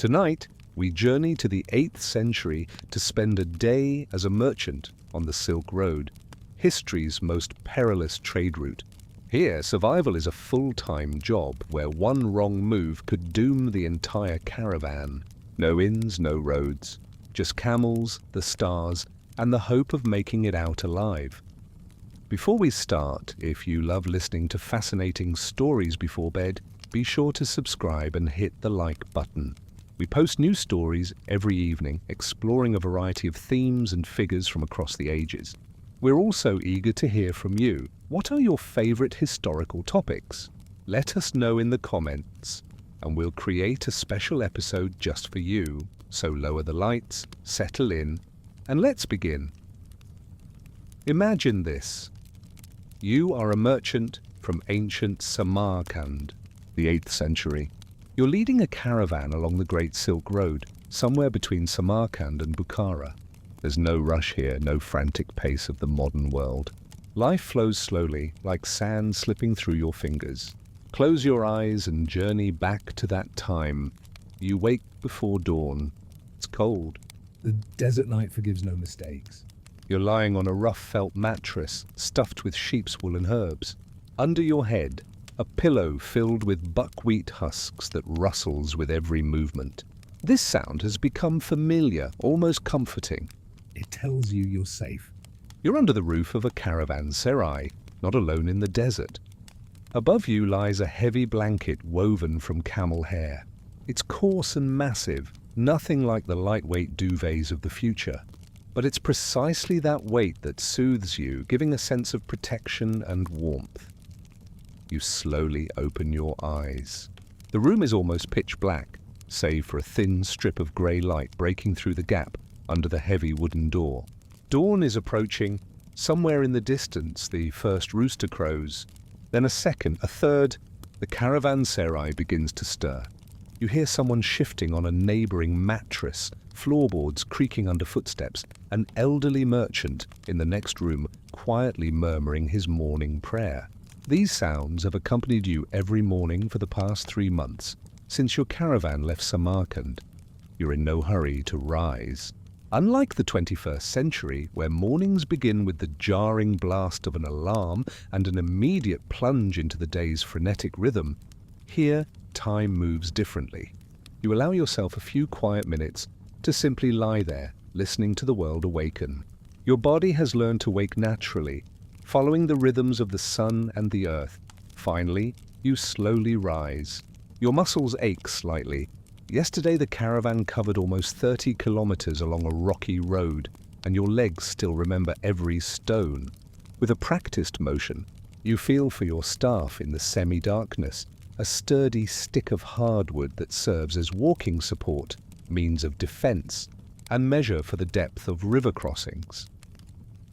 Tonight, we journey to the 8th century to spend a day as a merchant on the Silk Road, history's most perilous trade route. Here, survival is a full-time job where one wrong move could doom the entire caravan. No inns, no roads, just camels, the stars, and the hope of making it out alive. Before we start, if you love listening to fascinating stories before bed, be sure to subscribe and hit the like button. We post new stories every evening, exploring a variety of themes and figures from across the ages. We're also eager to hear from you. What are your favorite historical topics? Let us know in the comments, and we'll create a special episode just for you. So lower the lights, settle in, and let's begin. Imagine this. You are a merchant from ancient Samarkand, the 8th century. You're leading a caravan along the Great Silk Road, somewhere between Samarkand and Bukhara. There's no rush here, no frantic pace of the modern world. Life flows slowly, like sand slipping through your fingers. Close your eyes and journey back to that time. You wake before dawn. It's cold. The desert night forgives no mistakes. You're lying on a rough felt mattress stuffed with sheep's wool and herbs. Under your head, a pillow filled with buckwheat husks that rustles with every movement. This sound has become familiar, almost comforting. It tells you you're safe. You're under the roof of a caravanserai, not alone in the desert. Above you lies a heavy blanket woven from camel hair. It's coarse and massive, nothing like the lightweight duvets of the future. But it's precisely that weight that soothes you, giving a sense of protection and warmth. You slowly open your eyes. The room is almost pitch black, save for a thin strip of grey light breaking through the gap under the heavy wooden door. Dawn is approaching. Somewhere in the distance, the first rooster crows. Then a second, a third. The caravanserai begins to stir. You hear someone shifting on a neighbouring mattress, floorboards creaking under footsteps, an elderly merchant in the next room quietly murmuring his morning prayer. These sounds have accompanied you every morning for the past 3 months, since your caravan left Samarkand. You're in no hurry to rise. Unlike the 21st century, where mornings begin with the jarring blast of an alarm and an immediate plunge into the day's frenetic rhythm, here time moves differently. You allow yourself a few quiet minutes to simply lie there, listening to the world awaken. Your body has learned to wake naturally, following the rhythms of the sun and the earth. Finally, you slowly rise. Your muscles ache slightly. Yesterday the caravan covered almost 30 kilometers along a rocky road, and your legs still remember every stone. With a practiced motion, you feel for your staff in the semi-darkness, a sturdy stick of hardwood that serves as walking support, means of defense, and measure for the depth of river crossings.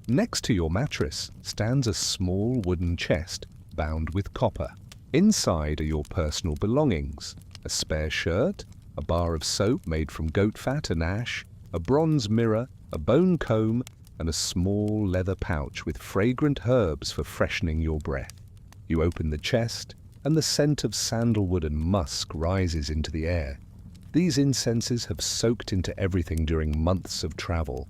Next to your mattress stands a small wooden chest bound with copper. Inside are your personal belongings, a spare shirt, a bar of soap made from goat fat and ash, a bronze mirror, a bone comb, and a small leather pouch with fragrant herbs for freshening your breath. You open the chest, and the scent of sandalwood and musk rises into the air. These incenses have soaked into everything during months of travel.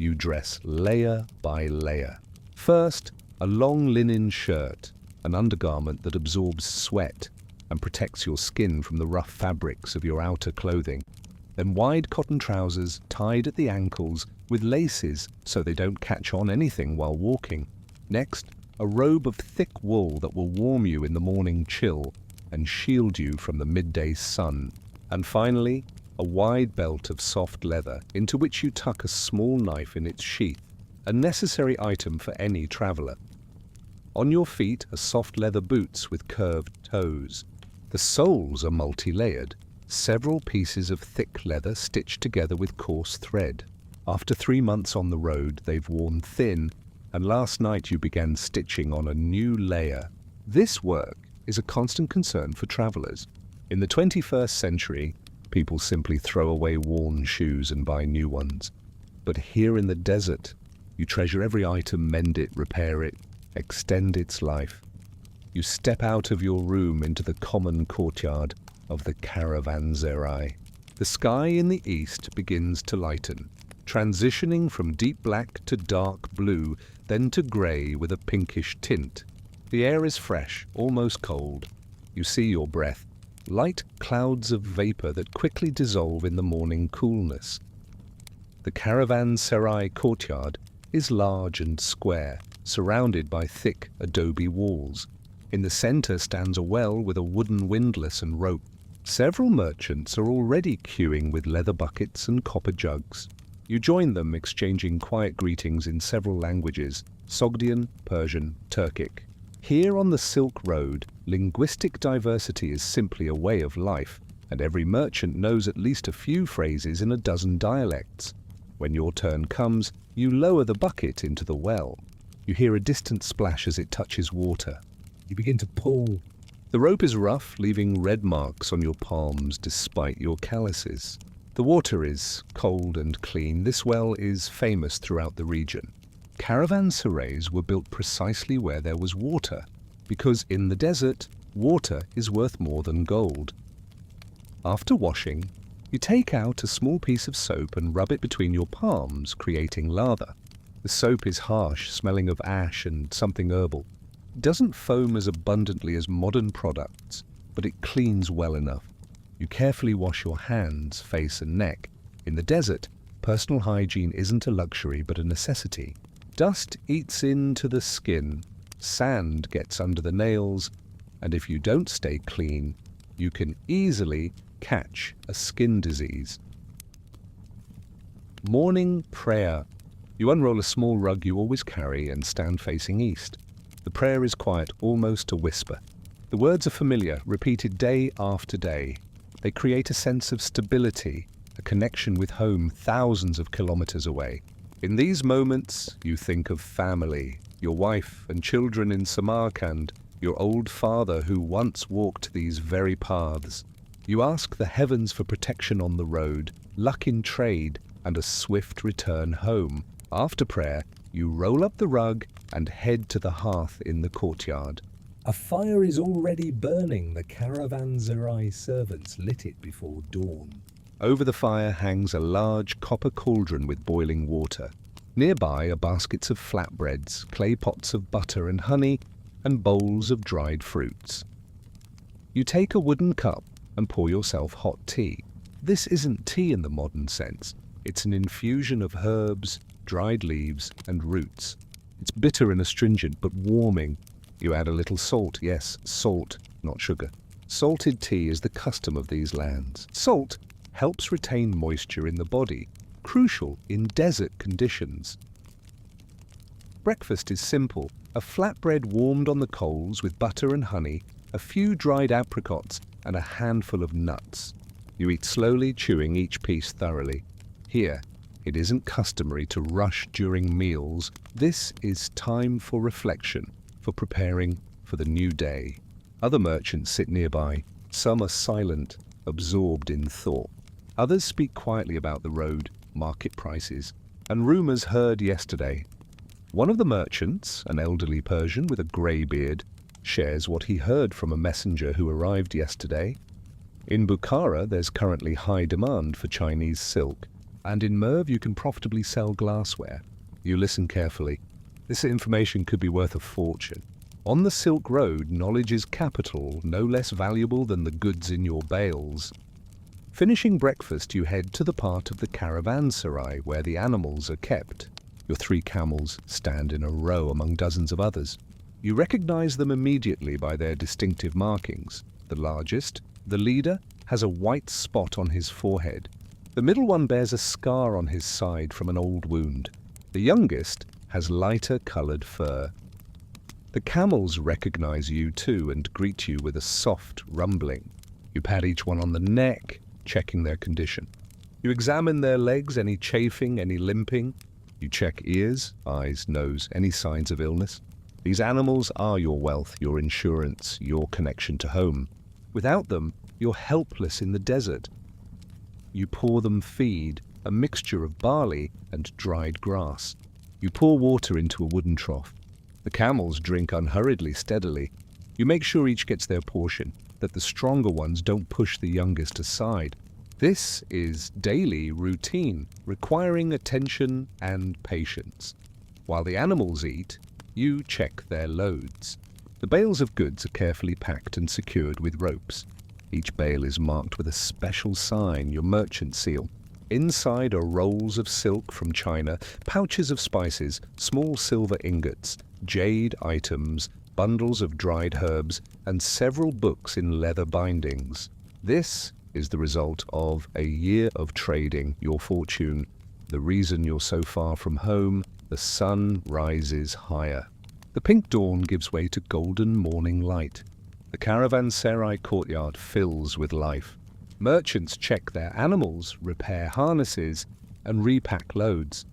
You dress layer by layer. First, a long linen shirt, an undergarment that absorbs sweat and protects your skin from the rough fabrics of your outer clothing. Then wide cotton trousers tied at the ankles with laces so they don't catch on anything while walking. Next, a robe of thick wool that will warm you in the morning chill and shield you from the midday sun. And finally, a wide belt of soft leather into which you tuck a small knife in its sheath, a necessary item for any traveler. On your feet are soft leather boots with curved toes. The soles are multi-layered, several pieces of thick leather stitched together with coarse thread. After 3 months on the road, they've worn thin, and last night you began stitching on a new layer. This work is a constant concern for travelers. In the 21st century, people simply throw away worn shoes and buy new ones. But here in the desert, you treasure every item, mend it, repair it, extend its life. You step out of your room into the common courtyard of the Caravanserai. The sky in the east begins to lighten, transitioning from deep black to dark blue, then to grey with a pinkish tint. The air is fresh, almost cold. You see your breath, light clouds of vapour that quickly dissolve in the morning coolness. The Caravanserai courtyard is large and square, surrounded by thick adobe walls. In the centre stands a well with a wooden windlass and rope. Several merchants are already queuing with leather buckets and copper jugs. You join them, exchanging quiet greetings in several languages: Sogdian, Persian, Turkic. Here on the Silk Road, linguistic diversity is simply a way of life, and every merchant knows at least a few phrases in a dozen dialects. When your turn comes, you lower the bucket into the well. You hear a distant splash as it touches water. You begin to pull. The rope is rough, leaving red marks on your palms despite your calluses. The water is cold and clean. This well is famous throughout the region. Caravanserais were built precisely where there was water, because in the desert, water is worth more than gold. After washing, you take out a small piece of soap and rub it between your palms, creating lather. The soap is harsh, smelling of ash and something herbal. It doesn't foam as abundantly as modern products, but it cleans well enough. You carefully wash your hands, face and neck. In the desert, personal hygiene isn't a luxury but a necessity. Dust eats into the skin, sand gets under the nails, and if you don't stay clean, you can easily catch a skin disease. Morning prayer. You unroll a small rug you always carry and stand facing east. The prayer is quiet, almost a whisper. The words are familiar, repeated day after day. They create a sense of stability, a connection with home thousands of kilometers away. In these moments, you think of family, your wife and children in Samarkand, your old father who once walked these very paths. You ask the heavens for protection on the road, luck in trade, and a swift return home. After prayer, you roll up the rug and head to the hearth in the courtyard. A fire is already burning. The Caravanserai servants lit it before dawn. Over the fire hangs a large copper cauldron with boiling water. Nearby are baskets of flatbreads, clay pots of butter and honey, and bowls of dried fruits. You take a wooden cup and pour yourself hot tea. This isn't tea in the modern sense. It's an infusion of herbs, dried leaves, and roots. It's bitter and astringent, but warming. You add a little salt. Yes, salt, not sugar. Salted tea is the custom of these lands. Salt helps retain moisture in the body, crucial in desert conditions. Breakfast is simple. A flatbread warmed on the coals with butter and honey, a few dried apricots, and a handful of nuts. You eat slowly, chewing each piece thoroughly. Here, it isn't customary to rush during meals. This is time for reflection, for preparing for the new day. Other merchants sit nearby. Some are silent, absorbed in thought. Others speak quietly about the road, market prices, and rumors heard yesterday. One of the merchants, an elderly Persian with a grey beard, shares what he heard from a messenger who arrived yesterday. In Bukhara, there's currently high demand for Chinese silk, and in Merv you can profitably sell glassware. You listen carefully. This information could be worth a fortune. On the Silk Road, knowledge is capital, no less valuable than the goods in your bales. Finishing breakfast, you head to the part of the Caravanserai where the animals are kept. Your 3 camels stand in a row among dozens of others. You recognize them immediately by their distinctive markings. The largest, the leader, has a white spot on his forehead. The middle one bears a scar on his side from an old wound. The youngest has lighter colored fur. The camels recognize you too and greet you with a soft rumbling. You pat each one on the neck, checking their condition. You examine their legs, any chafing, any limping. You check ears, eyes, nose, any signs of illness. These animals are your wealth, your insurance, your connection to home. Without them, you're helpless in the desert. You pour them feed, a mixture of barley and dried grass. You pour water into a wooden trough. The camels drink unhurriedly, steadily. You make sure each gets their portion, that the stronger ones don't push the youngest aside. This is daily routine, requiring attention and patience. While the animals eat, you check their loads. The bales of goods are carefully packed and secured with ropes. Each bale is marked with a special sign, your merchant seal. Inside are rolls of silk from China, pouches of spices, small silver ingots, jade items, bundles of dried herbs, and several books in leather bindings. This is the result of a year of trading your fortune. The reason you're so far from home, the sun rises higher. The pink dawn gives way to golden morning light. The Caravanserai courtyard fills with life. Merchants check their animals, repair harnesses, and repack loads.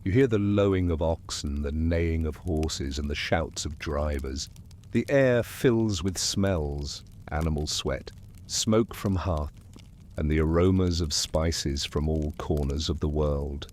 You hear the lowing of oxen, the neighing of horses, and the shouts of drivers. The air fills with smells, animal sweat, smoke from hearth, and the aromas of spices from all corners of the world.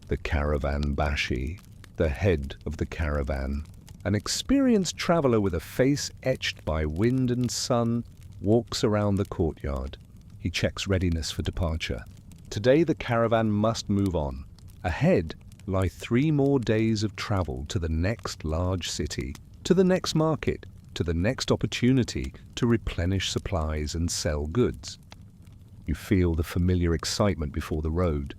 The caravan bashi, the head of the caravan, an experienced traveler with a face etched by wind and sun, walks around the courtyard. He checks readiness for departure. Today the caravan must move on. Ahead lie 3 more days of travel to the next large city, to the next market, to the next opportunity to replenish supplies and sell goods. You feel the familiar excitement before the road.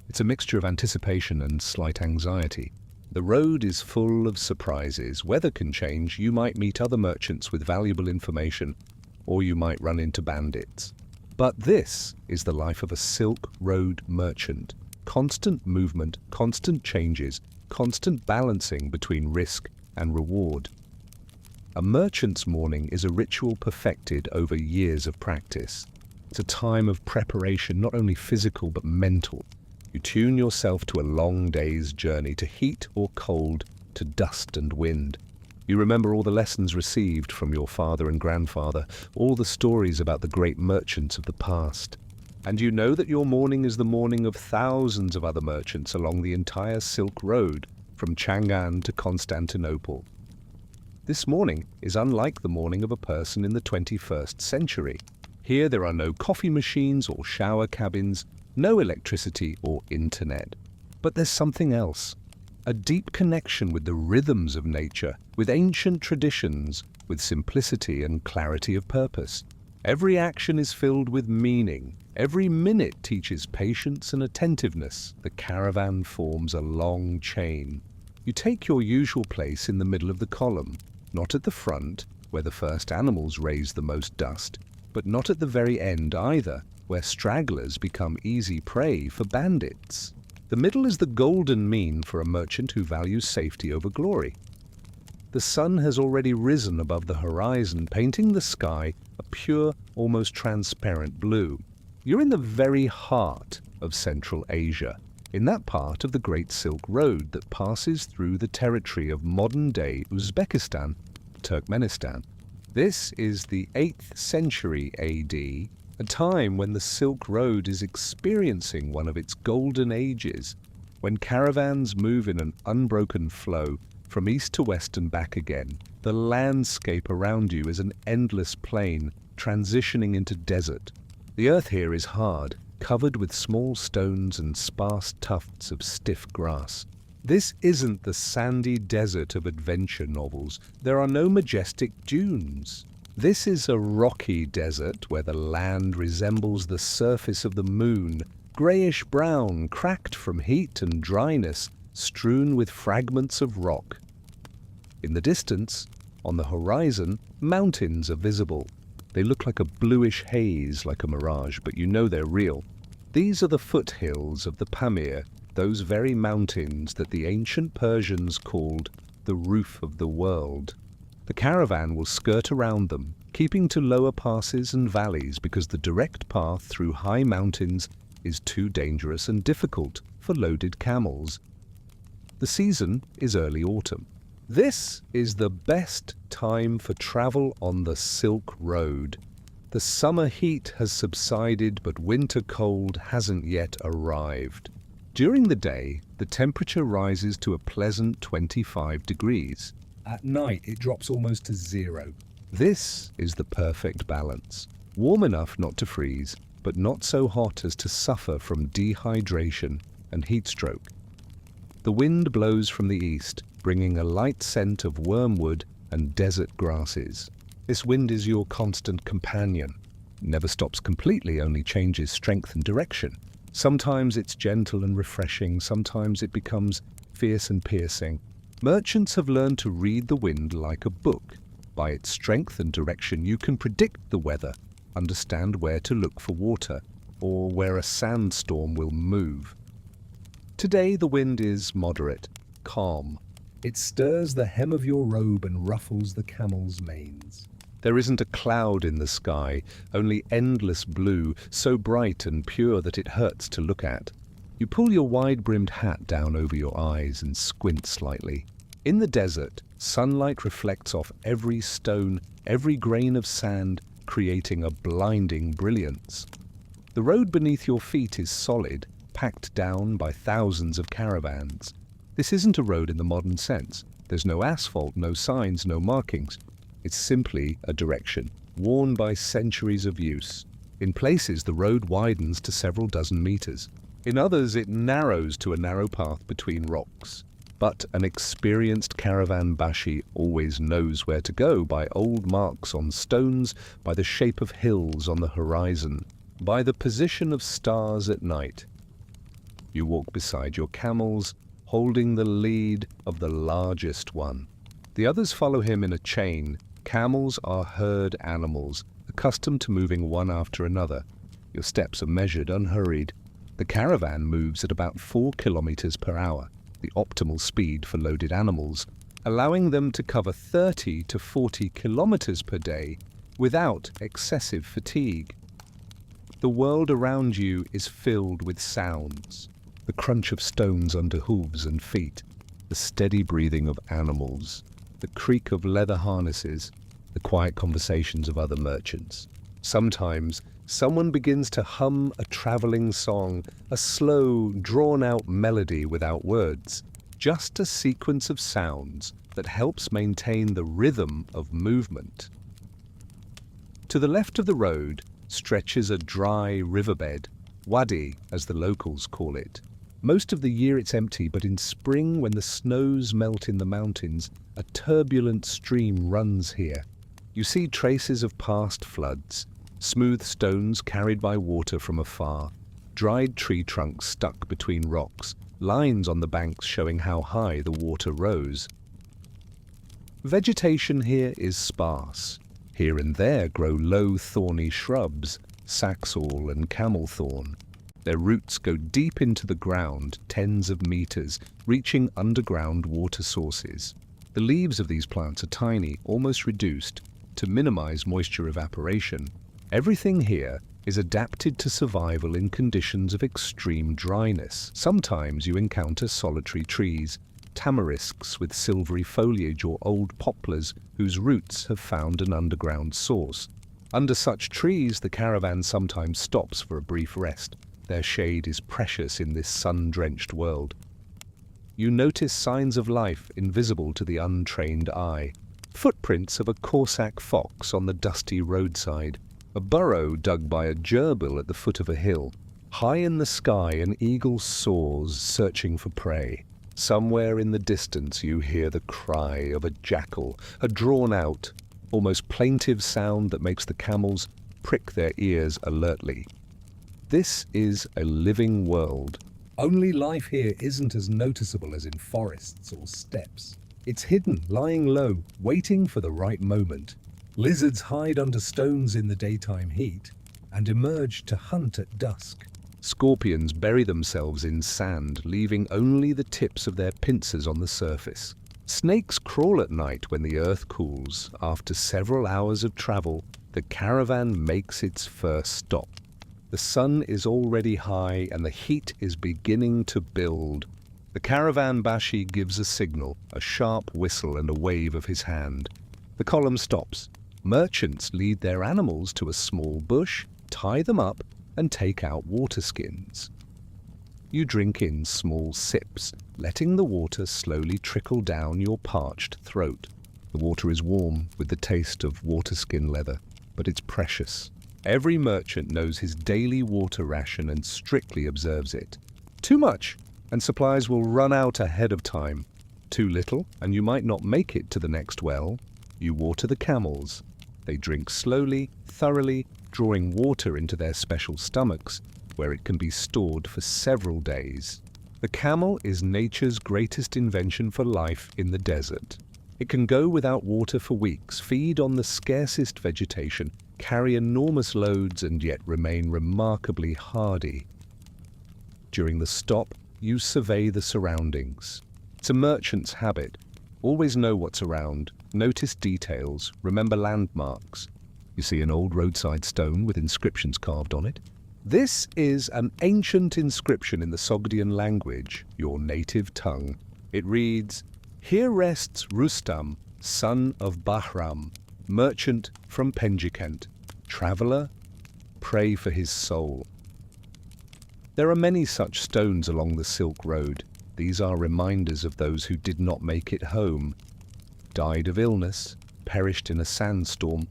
It's a mixture of anticipation and slight anxiety. The road is full of surprises. Weather can change. You might meet other merchants with valuable information, or you might run into bandits. But this is the life of a Silk Road merchant. Constant movement, constant changes, constant balancing between risk and reward. A merchant's morning is a ritual perfected over years of practice. It's a time of preparation, not only physical but mental. You tune yourself to a long day's journey, to heat or cold, to dust and wind. You remember all the lessons received from your father and grandfather, all the stories about the great merchants of the past. And you know that your morning is the morning of thousands of other merchants along the entire Silk Road, from Chang'an to Constantinople. This morning is unlike the morning of a person in the 21st century. Here there are no coffee machines or shower cabins, no electricity or internet. But there's something else. A deep connection with the rhythms of nature, with ancient traditions, with simplicity and clarity of purpose. Every action is filled with meaning. Every minute teaches patience and attentiveness. The caravan forms a long chain. You take your usual place in the middle of the column, not at the front, where the first animals raise the most dust, but not at the very end either, where stragglers become easy prey for bandits. The middle is the golden mean for a merchant who values safety over glory. The sun has already risen above the horizon, painting the sky a pure, almost transparent blue. You're in the very heart of Central Asia, in that part of the Great Silk Road that passes through the territory of modern-day Uzbekistan, Turkmenistan. This is the 8th century AD, a time when the Silk Road is experiencing one of its golden ages, when caravans move in an unbroken flow from east to west and back again. The landscape around you is an endless plain, transitioning into desert. The earth here is hard, covered with small stones and sparse tufts of stiff grass. This isn't the sandy desert of adventure novels. There are no majestic dunes. This is a rocky desert where the land resembles the surface of the moon, greyish-brown, cracked from heat and dryness, strewn with fragments of rock. In the distance, on the horizon, mountains are visible. They look like a bluish haze, like a mirage, but you know they're real. These are the foothills of the Pamir, those very mountains that the ancient Persians called the roof of the world. The caravan will skirt around them, keeping to lower passes and valleys because the direct path through high mountains is too dangerous and difficult for loaded camels. The season is early autumn. This is the best time for travel on the Silk Road. The summer heat has subsided, but winter cold hasn't yet arrived. During the day, the temperature rises to a pleasant 25 degrees. At night, it drops almost to 0. This is the perfect balance. Warm enough not to freeze, but not so hot as to suffer from dehydration and heat stroke. The wind blows from the east, bringing a light scent of wormwood and desert grasses. This wind is your constant companion. It never stops completely, only changes strength and direction. Sometimes it's gentle and refreshing, sometimes it becomes fierce and piercing. Merchants have learned to read the wind like a book. By its strength and direction, you can predict the weather, understand where to look for water, or where a sandstorm will move. Today the wind is moderate, calm. It stirs the hem of your robe and ruffles the camels' manes. There isn't a cloud in the sky, only endless blue, so bright and pure that it hurts to look at. You pull your wide-brimmed hat down over your eyes and squint slightly. In the desert, sunlight reflects off every stone, every grain of sand, creating a blinding brilliance. The road beneath your feet is solid, packed down by thousands of caravans. This isn't a road in the modern sense. There's no asphalt, no signs, no markings. It's simply a direction, worn by centuries of use. In places, the road widens to several dozen meters. In others, it narrows to a narrow path between rocks. But an experienced caravan bashi always knows where to go by old marks on stones, by the shape of hills on the horizon, by the position of stars at night. You walk beside your camels, holding the lead of the largest one. The others follow him in a chain. Camels are herd animals, accustomed to moving one after another. Your steps are measured, unhurried. The caravan moves at about 4 kilometers per hour, the optimal speed for loaded animals, allowing them to cover 30 to 40 kilometers per day without excessive fatigue. The world around you is filled with sounds. The crunch of stones under hooves and feet, the steady breathing of animals, the creak of leather harnesses, the quiet conversations of other merchants. Sometimes someone begins to hum a traveling song, a slow, drawn-out melody without words, just a sequence of sounds that helps maintain the rhythm of movement. To the left of the road stretches a dry riverbed, wadi as the locals call it. Most of the year it's empty, but in spring, when the snows melt in the mountains, a turbulent stream runs here. You see traces of past floods, smooth stones carried by water from afar, dried tree trunks stuck between rocks, lines on the banks showing how high the water rose. Vegetation here is sparse. Here and there grow low thorny shrubs, saxaul and camel thorn. Their roots go deep into the ground, tens of meters, reaching underground water sources. The leaves of these plants are tiny, almost reduced, to minimize moisture evaporation. Everything here is adapted to survival in conditions of extreme dryness. Sometimes you encounter solitary trees, tamarisks with silvery foliage, or old poplars whose roots have found an underground source. Under such trees, the caravan sometimes stops for a brief rest. Their shade is precious in this sun-drenched world. You notice signs of life invisible to the untrained eye. Footprints of a Corsac fox on the dusty roadside, a burrow dug by a gerbil at the foot of a hill. High in the sky, an eagle soars, searching for prey. Somewhere in the distance you hear the cry of a jackal, a drawn-out, almost plaintive sound that makes the camels prick their ears alertly. This is a living world. Only life here isn't as noticeable as in forests or steppes. It's hidden, lying low, waiting for the right moment. Lizards hide under stones in the daytime heat and emerge to hunt at dusk. Scorpions bury themselves in sand, leaving only the tips of their pincers on the surface. Snakes crawl at night when the earth cools. After several hours of travel, the caravan makes its first stop. The sun is already high and the heat is beginning to build. The caravan bashi gives a signal, a sharp whistle and a wave of his hand. The column stops. Merchants lead their animals to a small bush, tie them up, and take out water skins. You drink in small sips, letting the water slowly trickle down your parched throat. The water is warm with the taste of water skin leather, but it's precious. Every merchant knows his daily water ration and strictly observes it. Too much, and supplies will run out ahead of time. Too little, and you might not make it to the next well. You water the camels. They drink slowly, thoroughly, drawing water into their special stomachs, where it can be stored for several days. The camel is nature's greatest invention for life in the desert. It can go without water for weeks, feed on the scarcest vegetation, carry enormous loads, and yet remain remarkably hardy. During the stop, you survey the surroundings. It's a merchant's habit. Always know what's around, notice details, remember landmarks. You see an old roadside stone with inscriptions carved on it. This is an ancient inscription in the Sogdian language, your native tongue. It reads, "Here rests Rustam, son of Bahram, merchant from Penjikent. Traveller, pray for his soul." There are many such stones along the Silk Road. These are reminders of those who did not make it home, died of illness, perished in a sandstorm,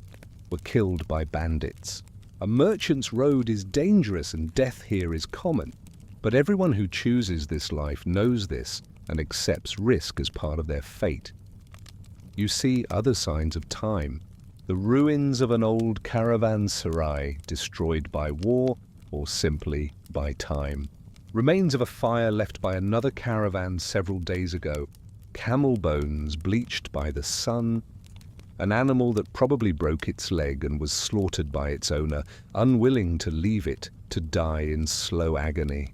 were killed by bandits. A merchant's road is dangerous and death here is common. But everyone who chooses this life knows this and accepts risk as part of their fate. You see other signs of time. The ruins of an old caravanserai destroyed by war or simply by time. Remains of a fire left by another caravan several days ago. Camel bones bleached by the sun. An animal that probably broke its leg and was slaughtered by its owner, unwilling to leave it to die in slow agony.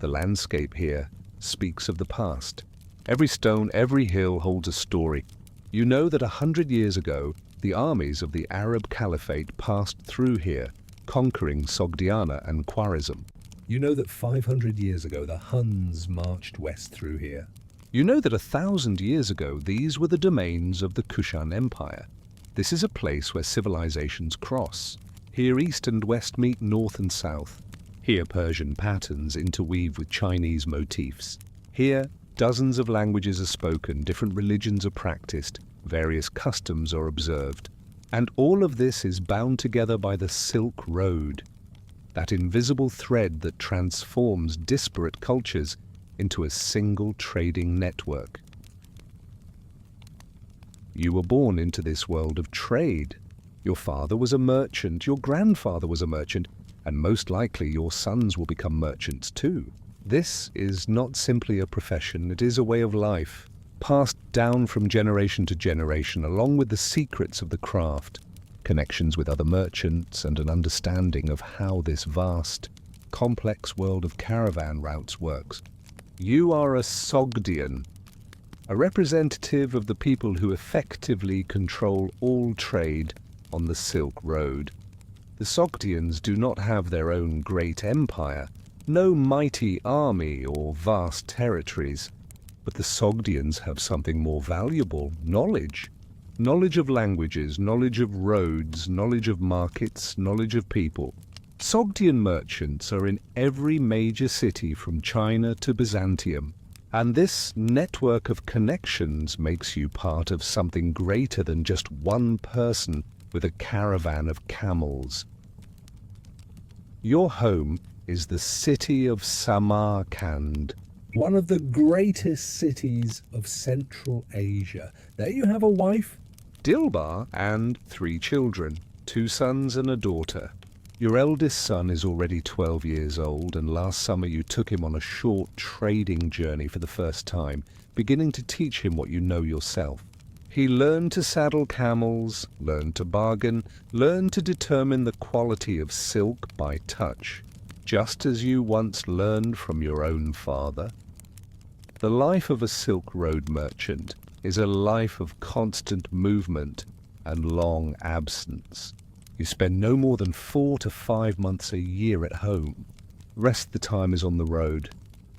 The landscape here speaks of the past. Every stone, every hill holds a story. You know that 100 years ago, the armies of the Arab Caliphate passed through here, conquering Sogdiana and Khwarizm. You know that 500 years ago the Huns marched west through here. You know that 1,000 years ago these were the domains of the Kushan Empire. This is a place where civilizations cross. Here east and west meet north and south. Here Persian patterns interweave with Chinese motifs. Here dozens of languages are spoken, different religions are practiced, various customs are observed. And all of this is bound together by the Silk Road, that invisible thread that transforms disparate cultures into a single trading network. You were born into this world of trade. Your father was a merchant, your grandfather was a merchant, and most likely your sons will become merchants too. This is not simply a profession, it is a way of life, passed down from generation to generation, along with the secrets of the craft, connections with other merchants, and an understanding of how this vast, complex world of caravan routes works. You are a Sogdian, a representative of the people who effectively control all trade on the Silk Road. The Sogdians do not have their own great empire, no mighty army or vast territories, but the Sogdians have something more valuable, knowledge. Knowledge of languages, knowledge of roads, knowledge of markets, knowledge of people. Sogdian merchants are in every major city from China to Byzantium, and this network of connections makes you part of something greater than just one person with a caravan of camels. Your home is the city of Samarkand, One of the greatest cities of Central Asia. There you have a wife. Dilbar, and 3 children, 2 sons and a daughter. Your eldest son is already 12 years old, and last summer you took him on a short trading journey for the first time, beginning to teach him what you know yourself. He learned to saddle camels, learned to bargain, learned to determine the quality of silk by touch, just as you once learned from your own father. The life of a Silk Road merchant is a life of constant movement and long absence. You spend no more than 4 to 5 months a year at home. The rest of the time is on the road.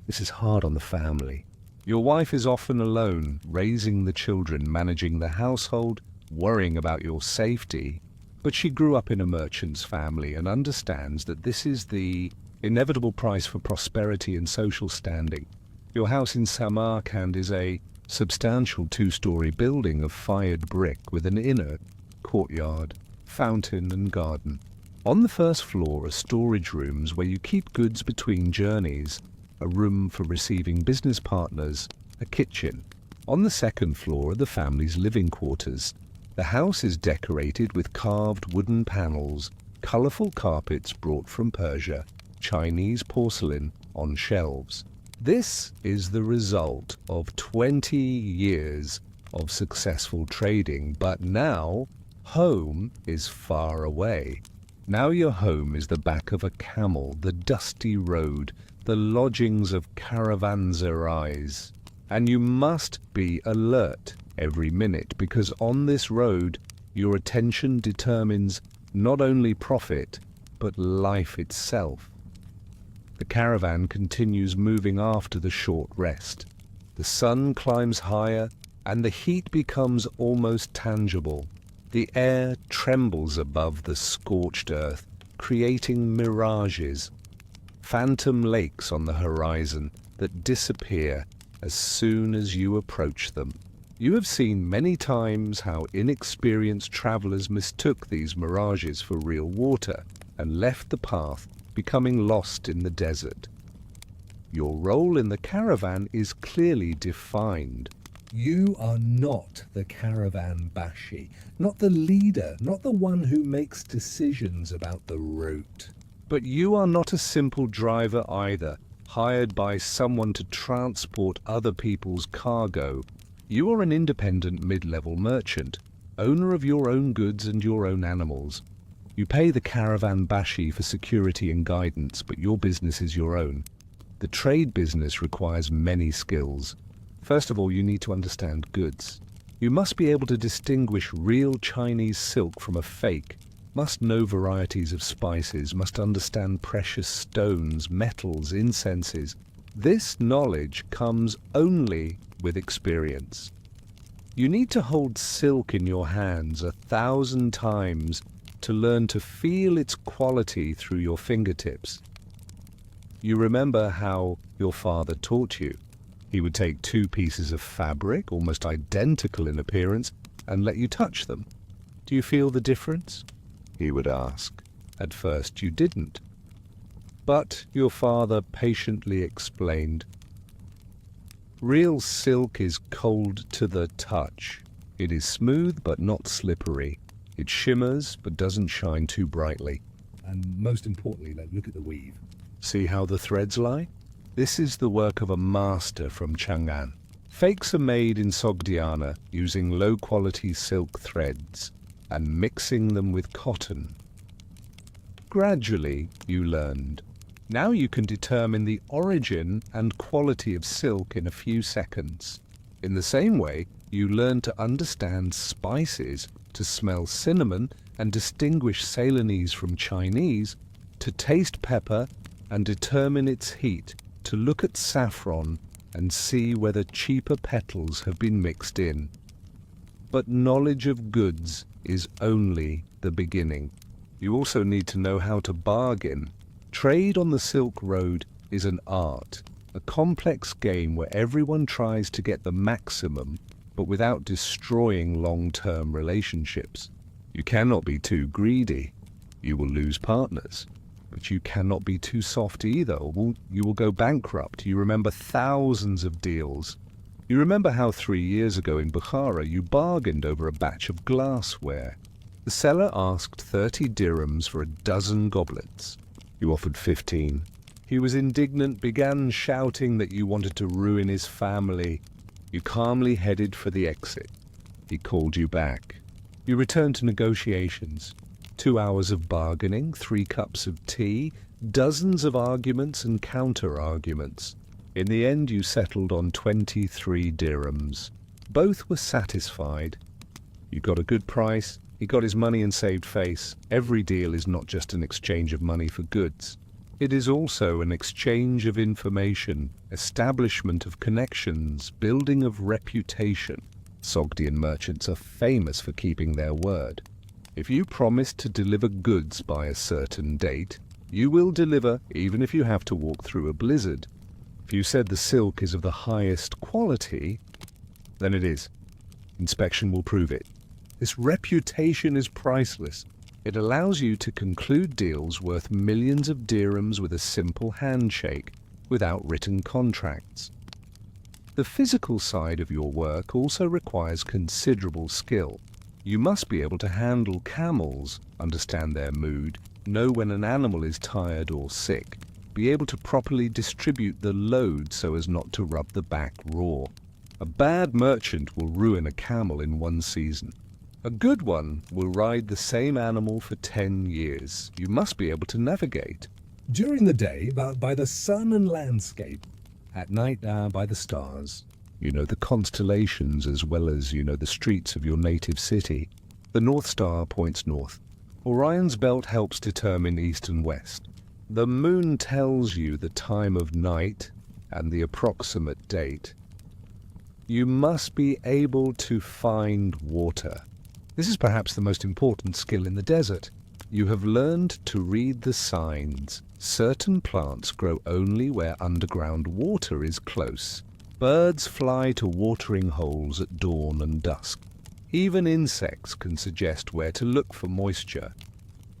This is hard on the family. Your wife is often alone, raising the children, managing the household, worrying about your safety. But she grew up in a merchant's family and understands that this is the inevitable price for prosperity and social standing. Your house in Samarkand is a substantial 2-story building of fired brick with an inner courtyard, fountain and garden. On the first floor are storage rooms where you keep goods between journeys, a room for receiving business partners, a kitchen. On the second floor are the family's living quarters. The house is decorated with carved wooden panels, colourful carpets brought from Persia, Chinese porcelain on shelves. This is the result of 20 years of successful trading, but now home is far away. Now your home is the back of a camel, the dusty road, the lodgings of caravanserais. And you must be alert every minute, because on this road your attention determines not only profit, but life itself. The caravan continues moving after the short rest. The sun climbs higher and the heat becomes almost tangible. The air trembles above the scorched earth, creating mirages, phantom lakes on the horizon that disappear as soon as you approach them. You have seen many times how inexperienced travelers mistook these mirages for real water and left the path, becoming lost in the desert. Your role in the caravan is clearly defined. You are not the caravan bashi, not the leader, not the one who makes decisions about the route. But you are not a simple driver either, hired by someone to transport other people's cargo. You are an independent mid-level merchant, owner of your own goods and your own animals. You pay the caravan bashi for security and guidance, but your business is your own. The trade business requires many skills. First of all, you need to understand goods. You must be able to distinguish real Chinese silk from a fake, must know varieties of spices, must understand precious stones, metals, incenses. This knowledge comes only with experience. You need to hold silk in your hands 1,000 times to learn to feel its quality through your fingertips. You remember how your father taught you. He would take 2 pieces of fabric, almost identical in appearance, and let you touch them. Do you feel the difference? He would ask. At first you didn't. But your father patiently explained. Real silk is cold to the touch. It is smooth but not slippery. It shimmers but doesn't shine too brightly. And most importantly, look at the weave. See how the threads lie? This is the work of a master from Chang'an. Fakes are made in Sogdiana using low-quality silk threads and mixing them with cotton. Gradually, you learned. Now you can determine the origin and quality of silk in a few seconds. In the same way, you learn to understand spices, to smell cinnamon and distinguish Ceylonese from Chinese, to taste pepper and determine its heat, to look at saffron and see whether cheaper petals have been mixed in. But knowledge of goods is only the beginning. You also need to know how to bargain. Trade on the Silk Road is an art, a complex game where everyone tries to get the maximum, but without destroying long-term relationships. You cannot be too greedy. You will lose partners. But you cannot be too soft either, or you will go bankrupt. You remember thousands of deals. You remember how 3 years ago in Bukhara you bargained over a batch of glassware. The seller asked 30 dirhams for a dozen goblets. You offered 15. He was indignant, began shouting that you wanted to ruin his family. You calmly headed for the exit. He called you back. You returned to negotiations. 2 hours of bargaining, 3 cups of tea, dozens of arguments and counter-arguments. In the end, you settled on 23 dirhams. Both were satisfied. You got a good price. He got his money and saved face. Every deal is not just an exchange of money for goods. It is also an exchange of information, establishment of connections, building of reputation. Sogdian merchants are famous for keeping their word. If you promise to deliver goods by a certain date, you will deliver even if you have to walk through a blizzard. If you said the silk is of the highest quality, then it is. Inspection will prove it. This reputation is priceless. It allows you to conclude deals worth millions of dirhams with a simple handshake, without written contracts. The physical side of your work also requires considerable skill. You must be able to handle camels, understand their mood, know when an animal is tired or sick, be able to properly distribute the load so as not to rub the back raw. A bad merchant will ruin a camel in one season. A good one will ride the same animal for 10 years. You must be able to navigate. During the day, by the sun and landscape. At night, by the stars. You know the constellations as well as you know the streets of your native city. The North Star points north. Orion's belt helps determine east and west. The moon tells you the time of night and the approximate date. You must be able to find water. This is perhaps the most important skill in the desert. You have learned to read the signs. Certain plants grow only where underground water is close. Birds fly to watering holes at dawn and dusk. Even insects can suggest where to look for moisture.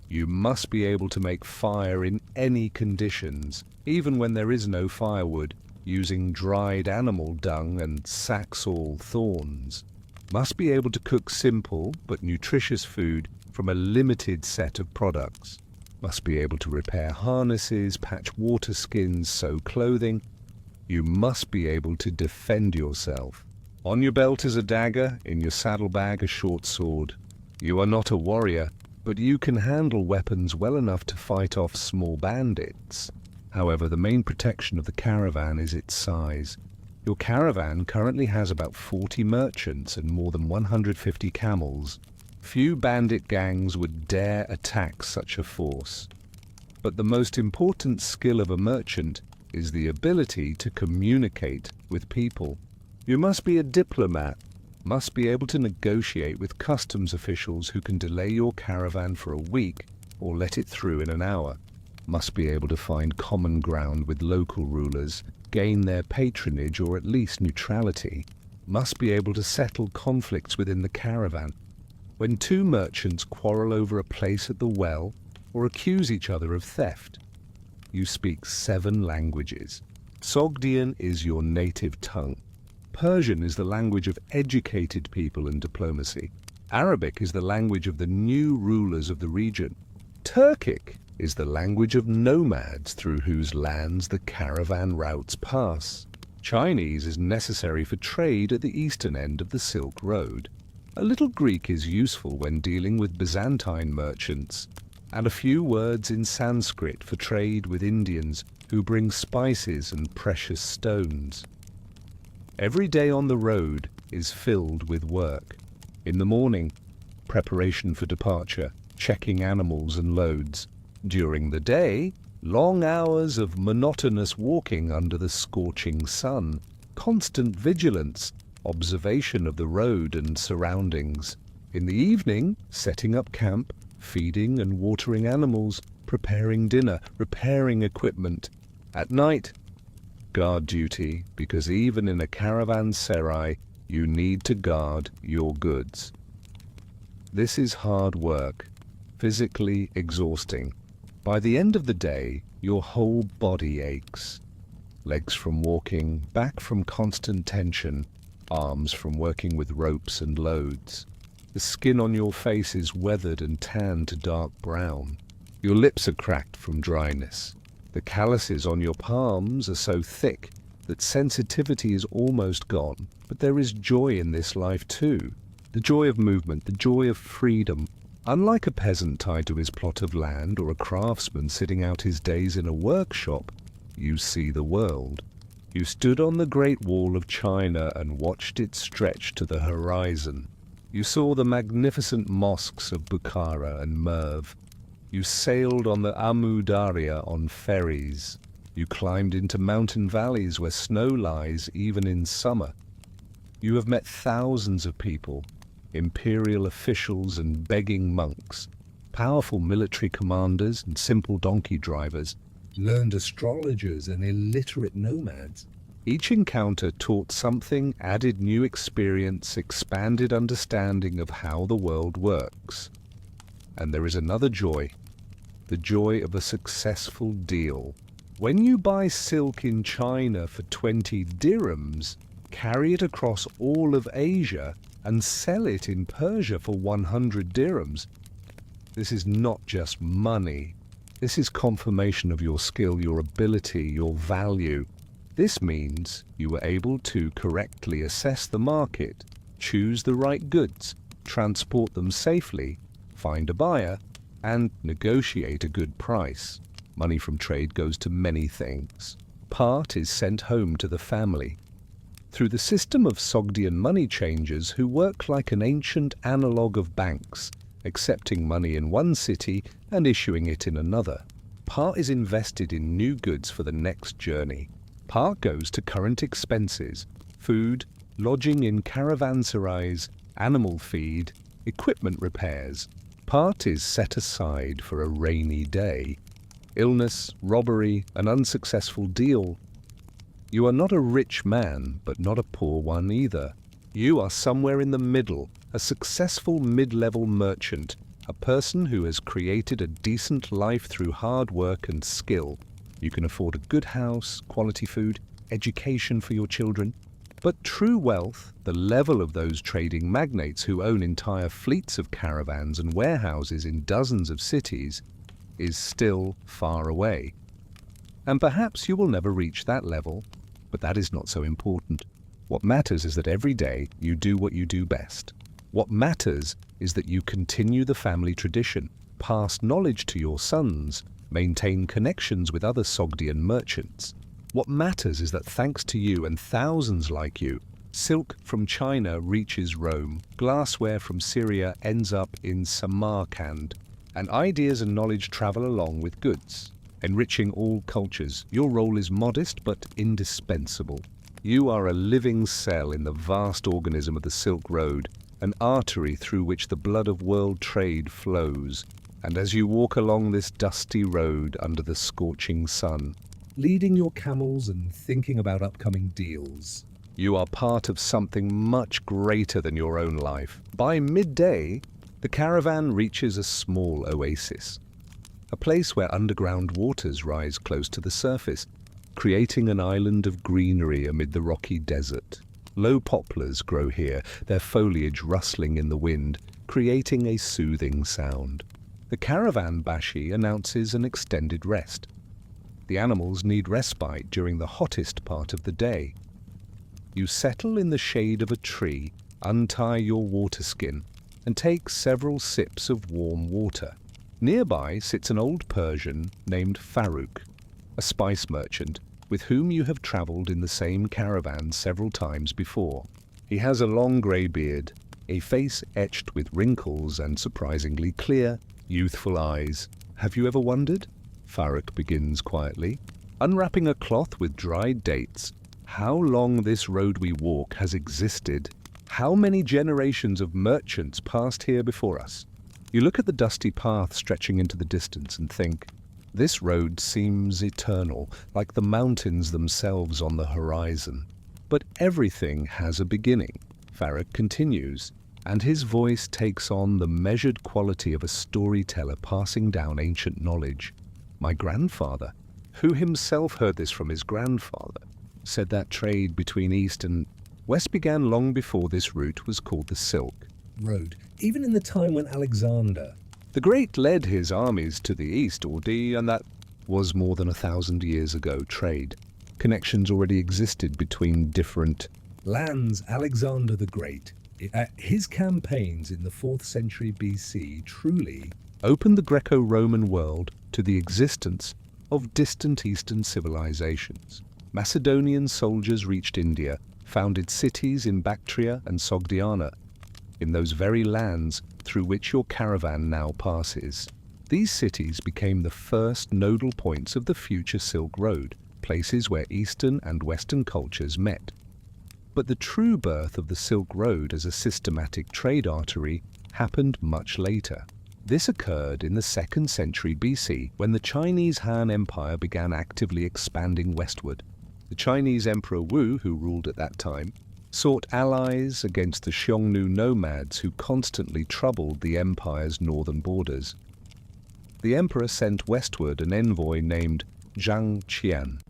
You must be able to make fire in any conditions, even when there is no firewood, using dried animal dung and saxaul thorns. Must be able to cook simple but nutritious food from a limited set of products. Must be able to repair harnesses, patch water skins, sew clothing. You must be able to defend yourself. On your belt is a dagger, in your saddlebag a short sword. You are not a warrior, but you can handle weapons well enough to fight off small bandits. However, the main protection of the caravan is its size. Your caravan currently has about 40 merchants and more than 150 camels. Few bandit gangs would dare attack such a force. But the most important skill of a merchant is the ability to communicate with people. You must be a diplomat, must be able to negotiate with customs officials who can delay your caravan for a week or let it through in an hour. Must be able to find common ground with local rulers, gain their patronage or at least neutrality. Must be able to settle conflicts within the caravan. When two merchants quarrel over a place at the well or accuse each other of theft, you speak 7 languages. Sogdian is your native tongue. Persian is the language of educated people and diplomacy. Arabic is the language of the new rulers of the region. Turkic is the language of nomads through whose lands the caravan routes pass. Chinese is necessary for trade at the eastern end of the Silk Road. A little Greek is useful when dealing with Byzantine merchants, and a few words in Sanskrit for trade with Indians who bring spices and precious stones. Every day on the road is filled with work. In the morning, preparation for departure, checking animals and loads. During the day, long hours of monotonous walking under the scorching sun, constant vigilance, observation of the road and surroundings. In the evening, setting up camp, feeding and watering animals, preparing dinner, repairing equipment. At night, guard duty, because even in a caravanserai, you need to guard your goods. This is hard work, physically exhausting. By the end of the day, your whole body aches. Legs from walking, back from constant tension, arms from working with ropes and loads. The skin on your face is weathered and tanned to dark brown. Your lips are cracked from dryness. The calluses on your palms are so thick that sensitivity is almost gone. But there is joy in this life too. The joy of movement, the joy of freedom. Unlike a peasant tied to his plot of land or a craftsman sitting out his days in a workshop, you see the world. You stood on the Great Wall of China and watched it stretch to the horizon. You saw the magnificent mosques of Bukhara and Merv. You sailed on the Amu Darya on ferries. You climbed into mountain valleys where snow lies even in summer. You have met thousands of people, imperial officials and begging monks, powerful military commanders and simple donkey drivers, Learned astrologers and illiterate nomads. Each encounter taught something, added new experience, expanded understanding of how the world works. And there is another joy, the joy of a successful deal. When you buy silk in China for 20 dirhams, carry it across all of Asia, and sell it in Persia for 100 dirhams, this is not just money. This is confirmation of your skill, your ability, your value. This means you were able to correctly assess the market, choose the right goods, transport them safely, find a buyer, and negotiate a good price. Money from trade goes to many things. Part is sent home to the family. Through the system of Sogdian money changers who work like an ancient analogue of banks, accepting money in one city and issuing it in another. Part is invested in new goods for the next journey. Part goes to current expenses, food, lodging in caravanserais, animal feed, equipment repairs. Part is set aside for a rainy day. Illness, robbery, an unsuccessful deal. You are not a rich man, but not a poor one either. You are somewhere in the middle, a successful mid-level merchant, a person who has created a decent life through hard work and skill. You can afford a good house, quality food, education for your children. But true wealth, the level of those trading magnates who own entire fleets of caravans and warehouses in dozens of cities, is still far away. And perhaps you will never reach that level, but that is not so important. What matters is that every day you do what you do best. What matters is that you continue the family tradition, pass knowledge to your sons, maintain connections with other Sogdian merchants. What matters is that thanks to you and thousands like you, silk from China reaches Rome, glassware from Syria ends up in Samarkand, and ideas and knowledge travel along with goods. Enriching all cultures, your role is modest but indispensable. You are a living cell in the vast organism of the Silk Road, an artery through which the blood of world trade flows. And as you walk along this dusty road under the scorching sun, leading your camels and thinking about upcoming deals, you are part of something much greater than your own life. By midday, the caravan reaches a small oasis, a place where underground waters rise close to the surface, creating an island of greenery amid the rocky desert. Low poplars grow here, their foliage rustling in the wind, creating a soothing sound. The caravan bashi announces an extended rest. The animals need respite during the hottest part of the day. You settle in the shade of a tree, untie your water skin, and take several sips of warm water. Nearby sits an old Persian named Farooq, a spice merchant with whom you have travelled in the same caravan several times before. He has a long grey beard, a face etched with wrinkles and surprisingly clear, youthful eyes. Have you ever wondered? Farooq begins quietly, unwrapping a cloth with dried dates, how long this road we walk has existed. How many generations of merchants passed here before us? You look at the dusty path stretching into the distance and think, this road seems eternal, like the mountains themselves on the horizon. But everything has a beginning, Farooq continues, and his voice takes on the measured quality of a storyteller passing down ancient knowledge. My grandfather, who himself heard this from his grandfather, said that trade between East and West began long before this route was called the Silk Road, even in the time when Alexander the Great led his armies to the east, and that was more than 1,000 years ago. Trade connections already existed between different lands. Alexander the Great, his campaigns in the 4th century BC truly opened the Greco-Roman world to the existence of distant eastern civilizations. Macedonian soldiers reached India, founded cities in Bactria and Sogdiana, in those very lands through which your caravan now passes. These cities became the first nodal points of the future Silk Road, places where Eastern and Western cultures met. But the true birth of the Silk Road as a systematic trade artery happened much later. This occurred in the 2nd century BC, when the Chinese Han Empire began actively expanding westward. The Chinese Emperor Wu, who ruled at that time, sought allies against the Xiongnu nomads who constantly troubled the empire's northern borders. The emperor sent westward an envoy named Zhang Qian.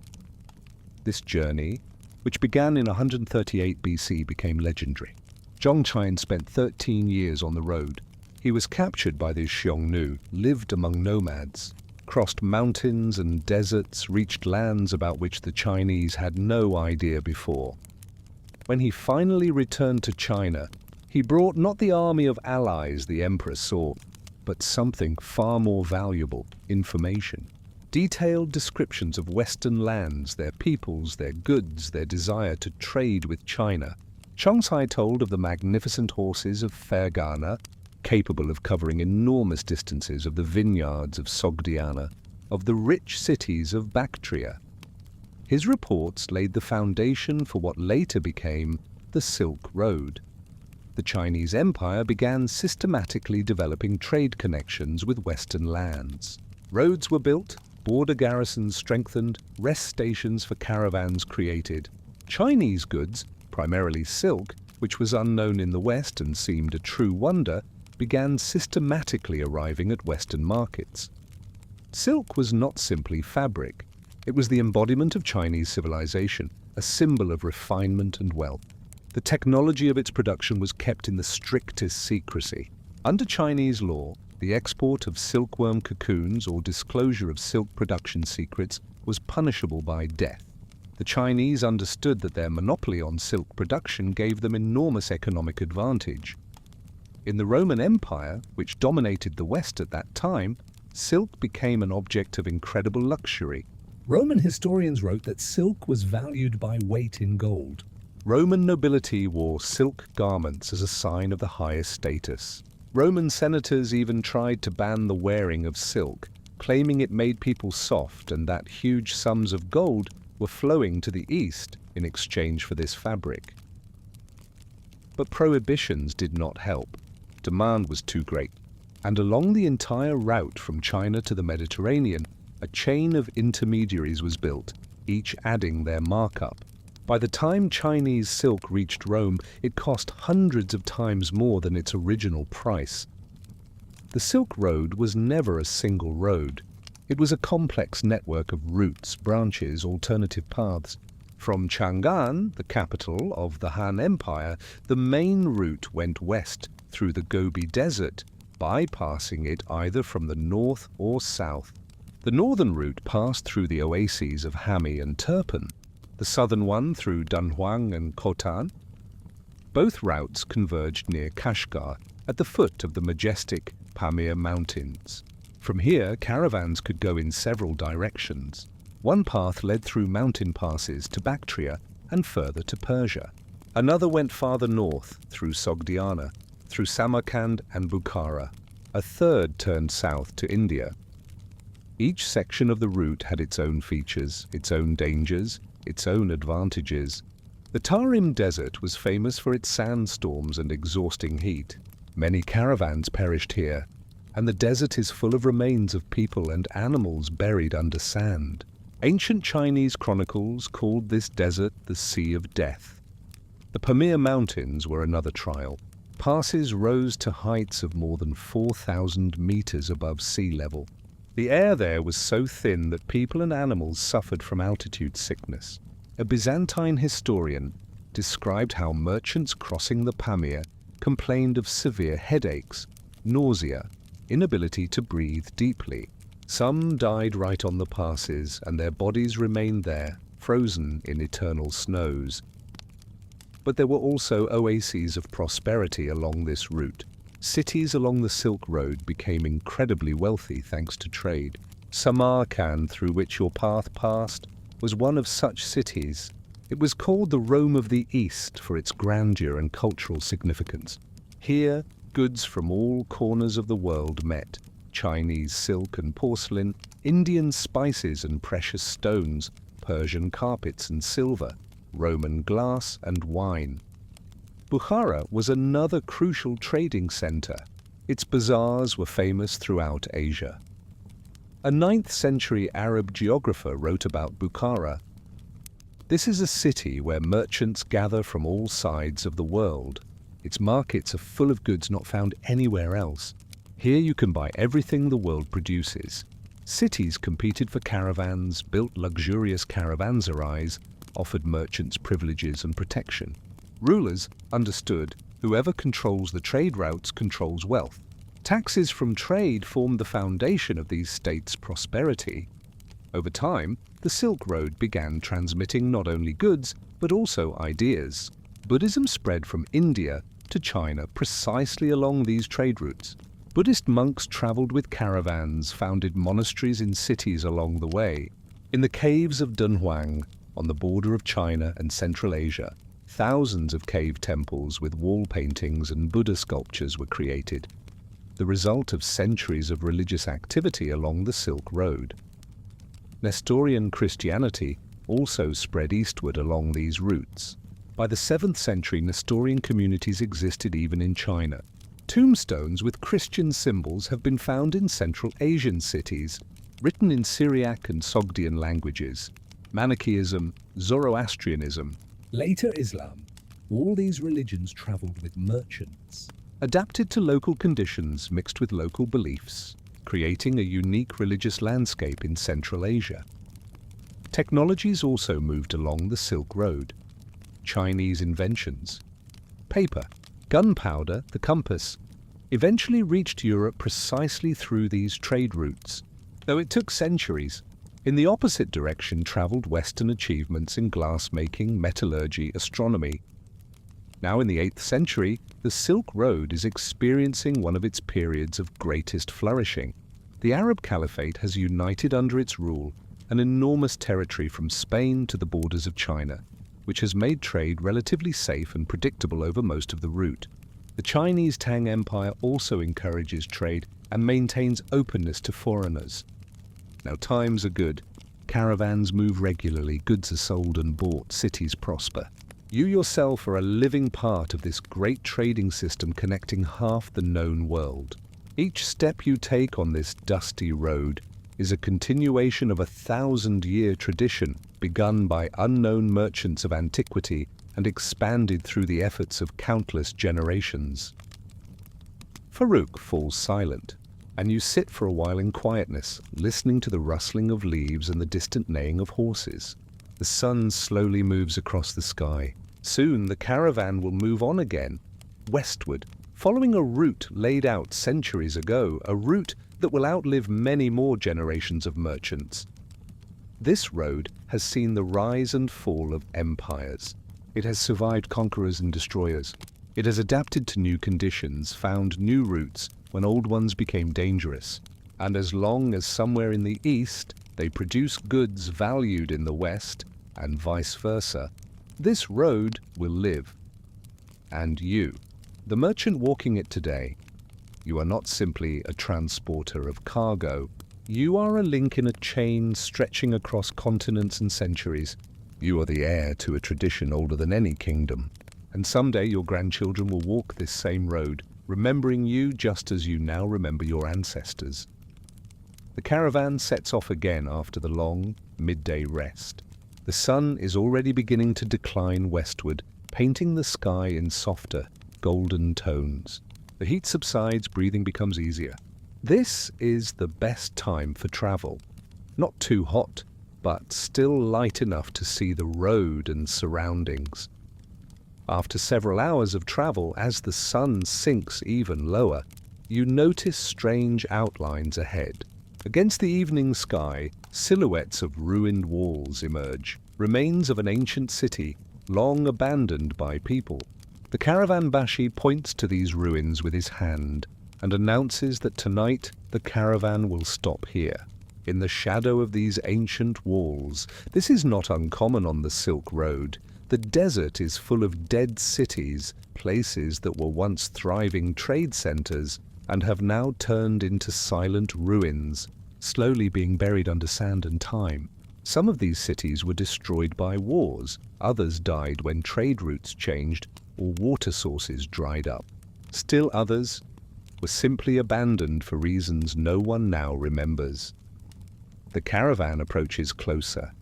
This journey, which began in 138 BC, became legendary. Zhang Qian spent 13 years on the road. He was captured by the Xiongnu, lived among nomads, crossed mountains and deserts, reached lands about which the Chinese had no idea before. When he finally returned to China, he brought not the army of allies the emperor sought, but something far more valuable: information. Detailed descriptions of Western lands, their peoples, their goods, their desire to trade with China. Chongzai told of the magnificent horses of Fergana, capable of covering enormous distances, of the vineyards of Sogdiana, of the rich cities of Bactria. His reports laid the foundation for what later became the Silk Road. The Chinese Empire began systematically developing trade connections with Western lands. Roads were built, border garrisons strengthened, rest stations for caravans created. Chinese goods, primarily silk, which was unknown in the West and seemed a true wonder, began systematically arriving at Western markets. Silk was not simply fabric. It was the embodiment of Chinese civilization, a symbol of refinement and wealth. The technology of its production was kept in the strictest secrecy. Under Chinese law, the export of silkworm cocoons or disclosure of silk production secrets was punishable by death. The Chinese understood that their monopoly on silk production gave them enormous economic advantage. In the Roman Empire, which dominated the West at that time, silk became an object of incredible luxury. Roman historians wrote that silk was valued by weight in gold. Roman nobility wore silk garments as a sign of the highest status. Roman senators even tried to ban the wearing of silk, claiming it made people soft and that huge sums of gold were flowing to the east in exchange for this fabric. But prohibitions did not help. Demand was too great, and along the entire route from China to the Mediterranean, a chain of intermediaries was built, each adding their markup. By the time Chinese silk reached Rome, it cost hundreds of times more than its original price. The Silk Road was never a single road. It was a complex network of routes, branches, alternative paths. From Chang'an, the capital of the Han Empire, the main route went west through the Gobi Desert, bypassing it either from the north or south. The northern route passed through the oases of Hami and Turpan, the southern one through Dunhuang and Khotan. Both routes converged near Kashgar, at the foot of the majestic Pamir Mountains. From here, caravans could go in several directions. One path led through mountain passes to Bactria and further to Persia. Another went farther north, through Sogdiana, through Samarkand and Bukhara. A third turned south to India. Each section of the route had its own features, its own dangers, its own advantages. The Tarim Desert was famous for its sandstorms and exhausting heat. Many caravans perished here, and the desert is full of remains of people and animals buried under sand. Ancient Chinese chronicles called this desert the Sea of Death. The Pamir Mountains were another trial. Passes rose to heights of more than 4,000 meters above sea level. The air there was so thin that people and animals suffered from altitude sickness. A Byzantine historian described how merchants crossing the Pamir complained of severe headaches, nausea, inability to breathe deeply. Some died right on the passes, and their bodies remained there, frozen in eternal snows. But there were also oases of prosperity along this route. Cities along the Silk Road became incredibly wealthy thanks to trade. Samarkand, through which your path passed, was one of such cities. It was called the Rome of the East for its grandeur and cultural significance. Here, goods from all corners of the world met: Chinese silk and porcelain, Indian spices and precious stones, Persian carpets and silver, Roman glass and wine. Bukhara was another crucial trading center. Its bazaars were famous throughout Asia. A 9th century Arab geographer wrote about Bukhara. This is a city where merchants gather from all sides of the world. Its markets are full of goods not found anywhere else. Here you can buy everything the world produces. Cities competed for caravans, built luxurious caravanserais, offered merchants privileges and protection. Rulers understood whoever controls the trade routes controls wealth. Taxes from trade formed the foundation of these states' prosperity. Over time, the Silk Road began transmitting not only goods, but also ideas. Buddhism spread from India to China precisely along these trade routes. Buddhist monks traveled with caravans, founded monasteries in cities along the way. In the caves of Dunhuang, on the border of China and Central Asia, thousands of cave temples with wall paintings and Buddha sculptures were created, the result of centuries of religious activity along the Silk Road. Nestorian Christianity also spread eastward along these routes. By the 7th century, Nestorian communities existed even in China. Tombstones with Christian symbols have been found in Central Asian cities, written in Syriac and Sogdian languages. Manichaeism, Zoroastrianism, Later Islam. All these religions traveled with merchants. adapted to local conditions mixed with local beliefs, creating a unique religious landscape in Central Asia. Technologies also moved along the Silk Road. Chinese inventions, paper, gunpowder, the compass, eventually reached Europe precisely through these trade routes, though it took centuries. In the opposite direction traveled Western achievements in glassmaking, metallurgy, astronomy. Now in the 8th century, the Silk Road is experiencing one of its periods of greatest flourishing. The Arab Caliphate has united under its rule an enormous territory from Spain to the borders of China, which has made trade relatively safe and predictable over most of the route. The Chinese Tang Empire also encourages trade and maintains openness to foreigners. Now times are good. Caravans move regularly, goods are sold and bought, cities prosper. You yourself are a living part of this great trading system connecting half the known world. Each step you take on this dusty road is a continuation of a 1,000-year tradition begun by unknown merchants of antiquity and expanded through the efforts of countless generations. Farouk falls silent, and you sit for a while in quietness, listening to the rustling of leaves and the distant neighing of horses. The sun slowly moves across the sky. Soon the caravan will move on again, westward, following a route laid out centuries ago, a route that will outlive many more generations of merchants. This road has seen the rise and fall of empires. It has survived conquerors and destroyers. It has adapted to new conditions, found new routes when old ones became dangerous. And as long as somewhere in the east they produce goods valued in the west, and vice versa, this road will live. And you, the merchant walking it today, you are not simply a transporter of cargo. You are a link in a chain stretching across continents and centuries. You are the heir to a tradition older than any kingdom. And someday your grandchildren will walk this same road, remembering you just as you now remember your ancestors. The caravan sets off again after the long midday rest. The sun is already beginning to decline westward, painting the sky in softer, golden tones. The heat subsides, breathing becomes easier. This is the best time for travel. Not too hot, but still light enough to see the road and surroundings. After several hours of travel, as the sun sinks even lower, you notice strange outlines ahead. Against the evening sky, silhouettes of ruined walls emerge, remains of an ancient city, long abandoned by people. The caravanbashi points to these ruins with his hand and announces that tonight the caravan will stop here. In the shadow of these ancient walls, this is not uncommon on the Silk Road. The desert is full of dead cities, places that were once thriving trade centers and have now turned into silent ruins, slowly being buried under sand and time. Some of these cities were destroyed by wars, others died when trade routes changed or water sources dried up. Still others were simply abandoned for reasons no one now remembers. The caravan approaches closer,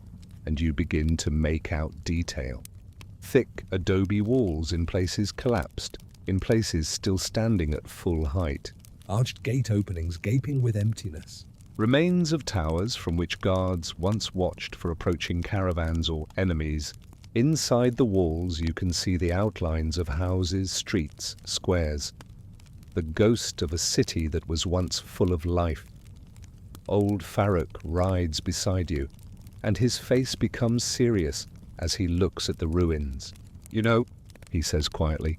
and you begin to make out detail. Thick adobe walls in places collapsed, in places still standing at full height. Arched gate openings gaping with emptiness. Remains of towers from which guards once watched for approaching caravans or enemies. Inside the walls you can see the outlines of houses, streets, squares. The ghost of a city that was once full of life. Old Farouk rides beside you, and his face becomes serious as he looks at the ruins. "You know," he says quietly,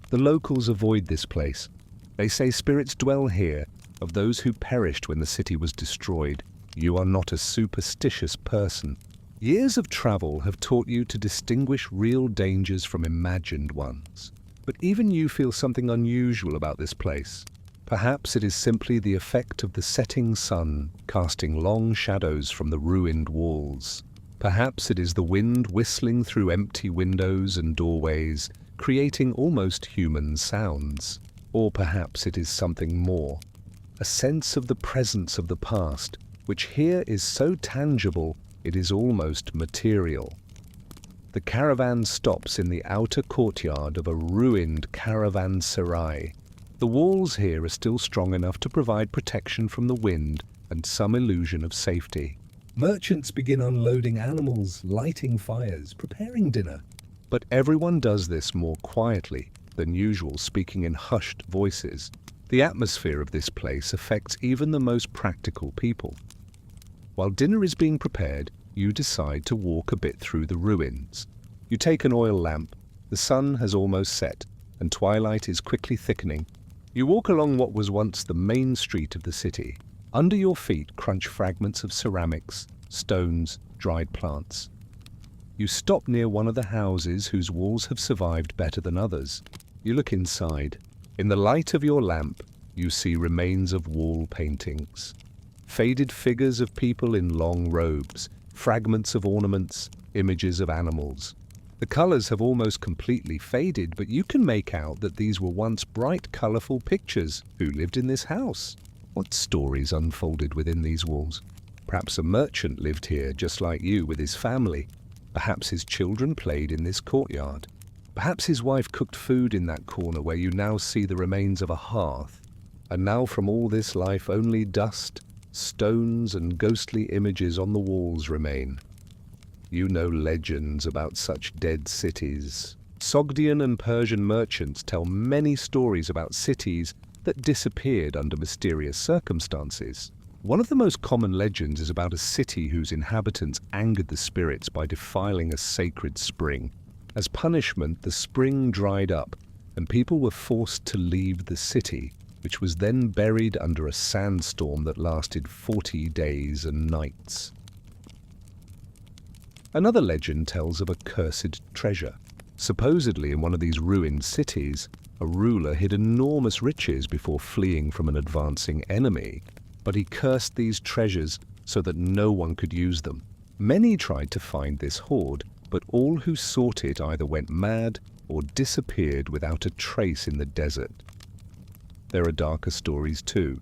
"the locals avoid this place. They say spirits dwell here, of those who perished when the city was destroyed. You are not a superstitious person. Years of travel have taught you to distinguish real dangers from imagined ones. But even you feel something unusual about this place. Perhaps it is simply the effect of the setting sun casting long shadows from the ruined walls. Perhaps it is the wind whistling through empty windows and doorways, creating almost human sounds. Or perhaps it is something more, a sense of the presence of the past, which here is so tangible it is almost material. The caravan stops in the outer courtyard of a ruined caravanserai. The walls here are still strong enough to provide protection from the wind and some illusion of safety. Merchants begin unloading animals, lighting fires, preparing dinner. But everyone does this more quietly than usual, speaking in hushed voices. The atmosphere of this place affects even the most practical people. While dinner is being prepared, you decide to walk a bit through the ruins. You take an oil lamp. The sun has almost set, and twilight is quickly thickening. You walk along what was once the main street of the city. Under your feet crunch fragments of ceramics, stones, dried plants. You stop near one of the houses whose walls have survived better than others. You look inside. In the light of your lamp, you see remains of wall paintings. Faded figures of people in long robes, fragments of ornaments, images of animals. The colors have almost completely faded, but you can make out that these were once bright, colorful pictures. Who lived in this house? What stories unfolded within these walls? Perhaps a merchant lived here just like you with his family. Perhaps his children played in this courtyard. Perhaps his wife cooked food in that corner where you now see the remains of a hearth. And now from all this life only dust, stones and ghostly images on the walls remain. You know legends about such dead cities. Sogdian and Persian merchants tell many stories about cities that disappeared under mysterious circumstances. One of the most common legends is about a city whose inhabitants angered the spirits by defiling a sacred spring. As punishment, the spring dried up, and people were forced to leave the city, which was then buried under a sandstorm that lasted 40 days and nights. Another legend tells of a cursed treasure. Supposedly in one of these ruined cities, a ruler hid enormous riches before fleeing from an advancing enemy, but he cursed these treasures so that no one could use them. Many tried to find this hoard, but all who sought it either went mad or disappeared without a trace in the desert. There are darker stories too,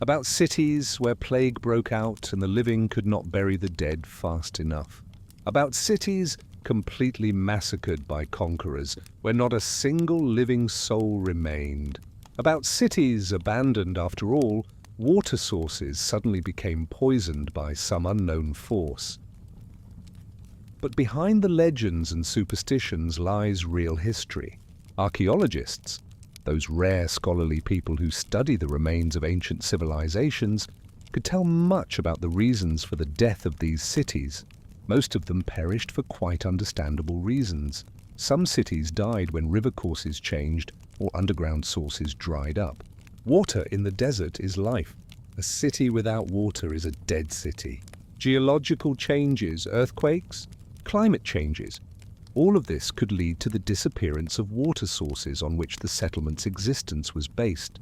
about cities where plague broke out and the living could not bury the dead fast enough. About cities completely massacred by conquerors, where not a single living soul remained. About cities abandoned after all water sources suddenly became poisoned by some unknown force. But behind the legends and superstitions lies real history. Archaeologists, those rare scholarly people who study the remains of ancient civilizations, could tell much about the reasons for the death of these cities. Most of them perished for quite understandable reasons. Some cities died when river courses changed or underground sources dried up. Water in the desert is life. A city without water is a dead city. Geological changes, earthquakes, climate changes, all of this could lead to the disappearance of water sources on which the settlement's existence was based.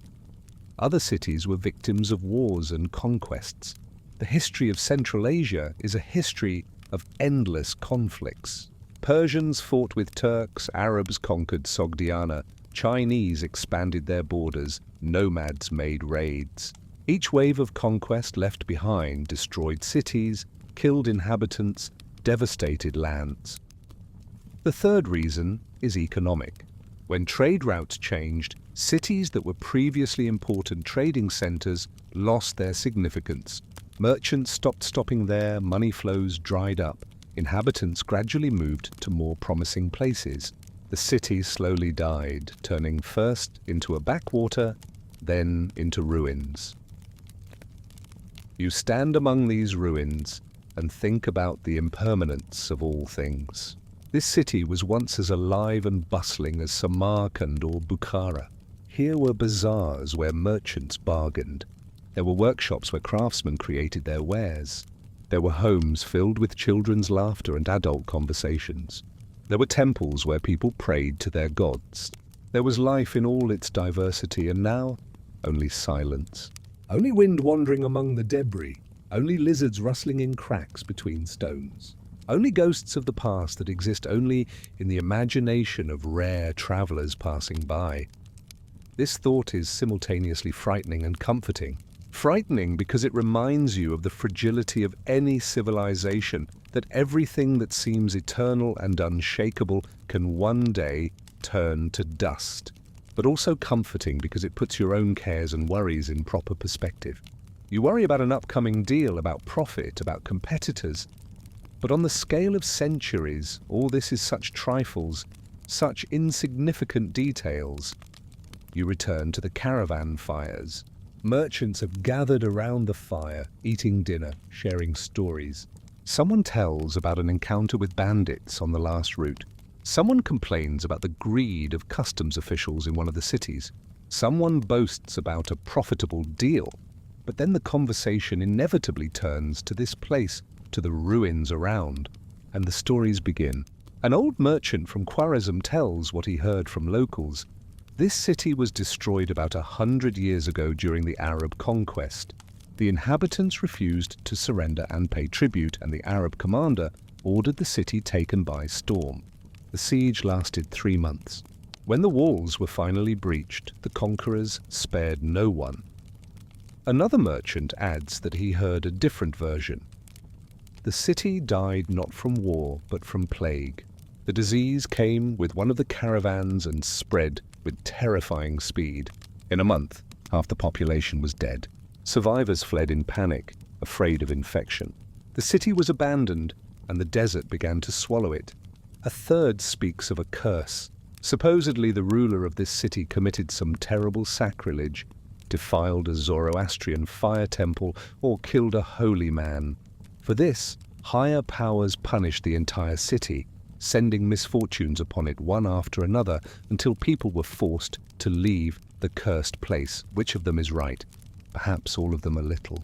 Other cities were victims of wars and conquests. The history of Central Asia is a history of endless conflicts. Persians fought with Turks, Arabs conquered Sogdiana, Chinese expanded their borders, nomads made raids. Each wave of conquest left behind destroyed cities, killed inhabitants, devastated lands. The third reason is economic. When trade routes changed, cities that were previously important trading centers lost their significance. Merchants stopped stopping there, money flows dried up. Inhabitants gradually moved to more promising places. The city slowly died, turning first into a backwater, then into ruins. You stand among these ruins and think about the impermanence of all things. This city was once as alive and bustling as Samarkand or Bukhara. Here were bazaars where merchants bargained. There were workshops where craftsmen created their wares. There were homes filled with children's laughter and adult conversations. There were temples where people prayed to their gods. There was life in all its diversity, and now only silence. Only wind wandering among the debris, only lizards rustling in cracks between stones. Only ghosts of the past that exist only in the imagination of rare travelers passing by. This thought is simultaneously frightening and comforting. Frightening because it reminds you of the fragility of any civilization, that everything that seems eternal and unshakable can one day turn to dust. But also comforting because it puts your own cares and worries in proper perspective. You worry about an upcoming deal, about profit, about competitors. But on the scale of centuries, all this is such trifles, such insignificant details. You return to the caravan fires. Merchants have gathered around the fire, eating dinner, sharing stories. Someone tells about an encounter with bandits on the last route. Someone complains about the greed of customs officials in one of the cities. Someone boasts about a profitable deal. But then the conversation inevitably turns to this place, to the ruins around, and the stories begin. An old merchant from Khwarazm tells what he heard from locals. This city was destroyed about 100 years ago during the Arab conquest. The inhabitants refused to surrender and pay tribute, and the Arab commander ordered the city taken by storm. The siege lasted 3 months. When the walls were finally breached, the conquerors spared no one. Another merchant adds that he heard a different version. The city died not from war, but from plague. The disease came with one of the caravans and spread with terrifying speed. In a month, half the population was dead. Survivors fled in panic, afraid of infection. The city was abandoned, and the desert began to swallow it. A third speaks of a curse. Supposedly the ruler of this city committed some terrible sacrilege, defiled a Zoroastrian fire temple, or killed a holy man. For this, higher powers punished the entire city, sending misfortunes upon it one after another until people were forced to leave the cursed place. Which of them is right? Perhaps all of them a little,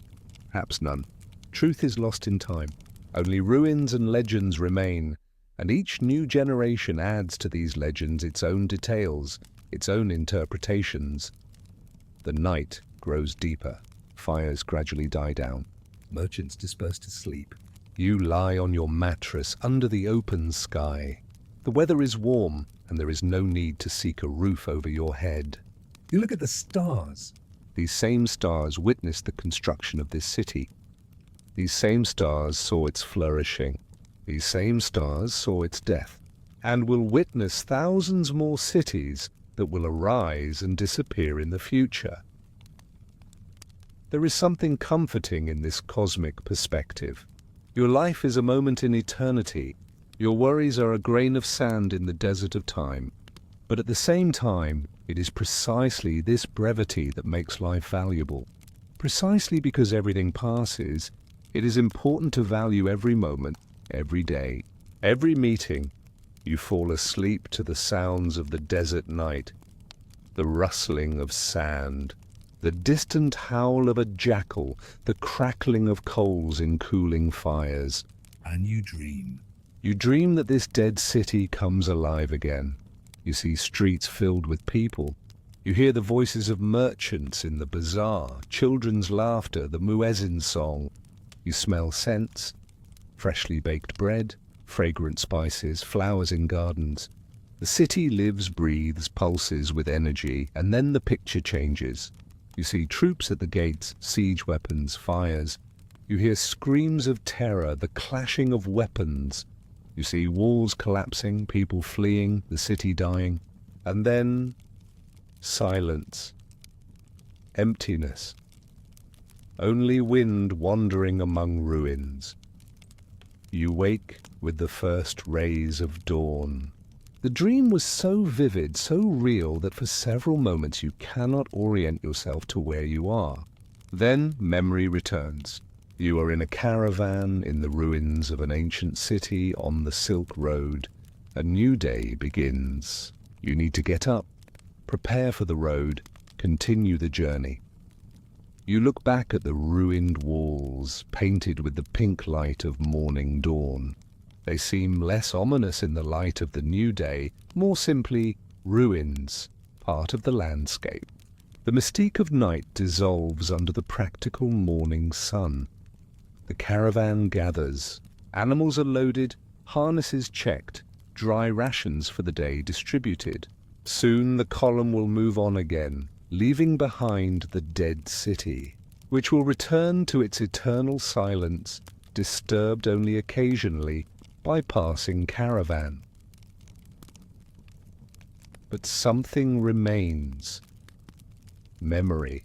perhaps none. Truth is lost in time. Only ruins and legends remain, and each new generation adds to these legends its own details, its own interpretations. The night grows deeper. Fires gradually die down. Merchants disperse to sleep. You lie on your mattress under the open sky. The weather is warm, and there is no need to seek a roof over your head. You look at the stars. These same stars witnessed the construction of this city. These same stars saw its flourishing. These same stars saw its death, and will witness thousands more cities that will arise and disappear in the future. There is something comforting in this cosmic perspective. Your life is a moment in eternity. Your worries are a grain of sand in the desert of time. But at the same time, it is precisely this brevity that makes life valuable. Precisely because everything passes, it is important to value every moment, every day, every meeting. You fall asleep to the sounds of the desert night, the rustling of sand, the distant howl of a jackal, the crackling of coals in cooling fires. And you dream. You dream that this dead city comes alive again. You see streets filled with people. You hear the voices of merchants in the bazaar, children's laughter, the muezzin song. You smell scents, freshly baked bread, fragrant spices, flowers in gardens. The city lives, breathes, pulses with energy, and then the picture changes. You see troops at the gates, siege weapons, fires. You hear screams of terror, the clashing of weapons. You see walls collapsing, people fleeing, the city dying. And then silence. Emptiness. Only wind wandering among ruins. You wake with the first rays of dawn. The dream was so vivid, so real, that for several moments you cannot orient yourself to where you are. Then memory returns. You are in a caravan in the ruins of an ancient city on the Silk Road. A new day begins. You need to get up, prepare for the road, continue the journey. You look back at the ruined walls, painted with the pink light of morning dawn. They seem less ominous in the light of the new day, more simply ruins, part of the landscape. The mystique of night dissolves under the practical morning sun. The caravan gathers. Animals are loaded, harnesses checked, dry rations for the day distributed. Soon the column will move on again, leaving behind the dead city, which will return to its eternal silence, disturbed only occasionally by passing caravan. But something remains. Memory.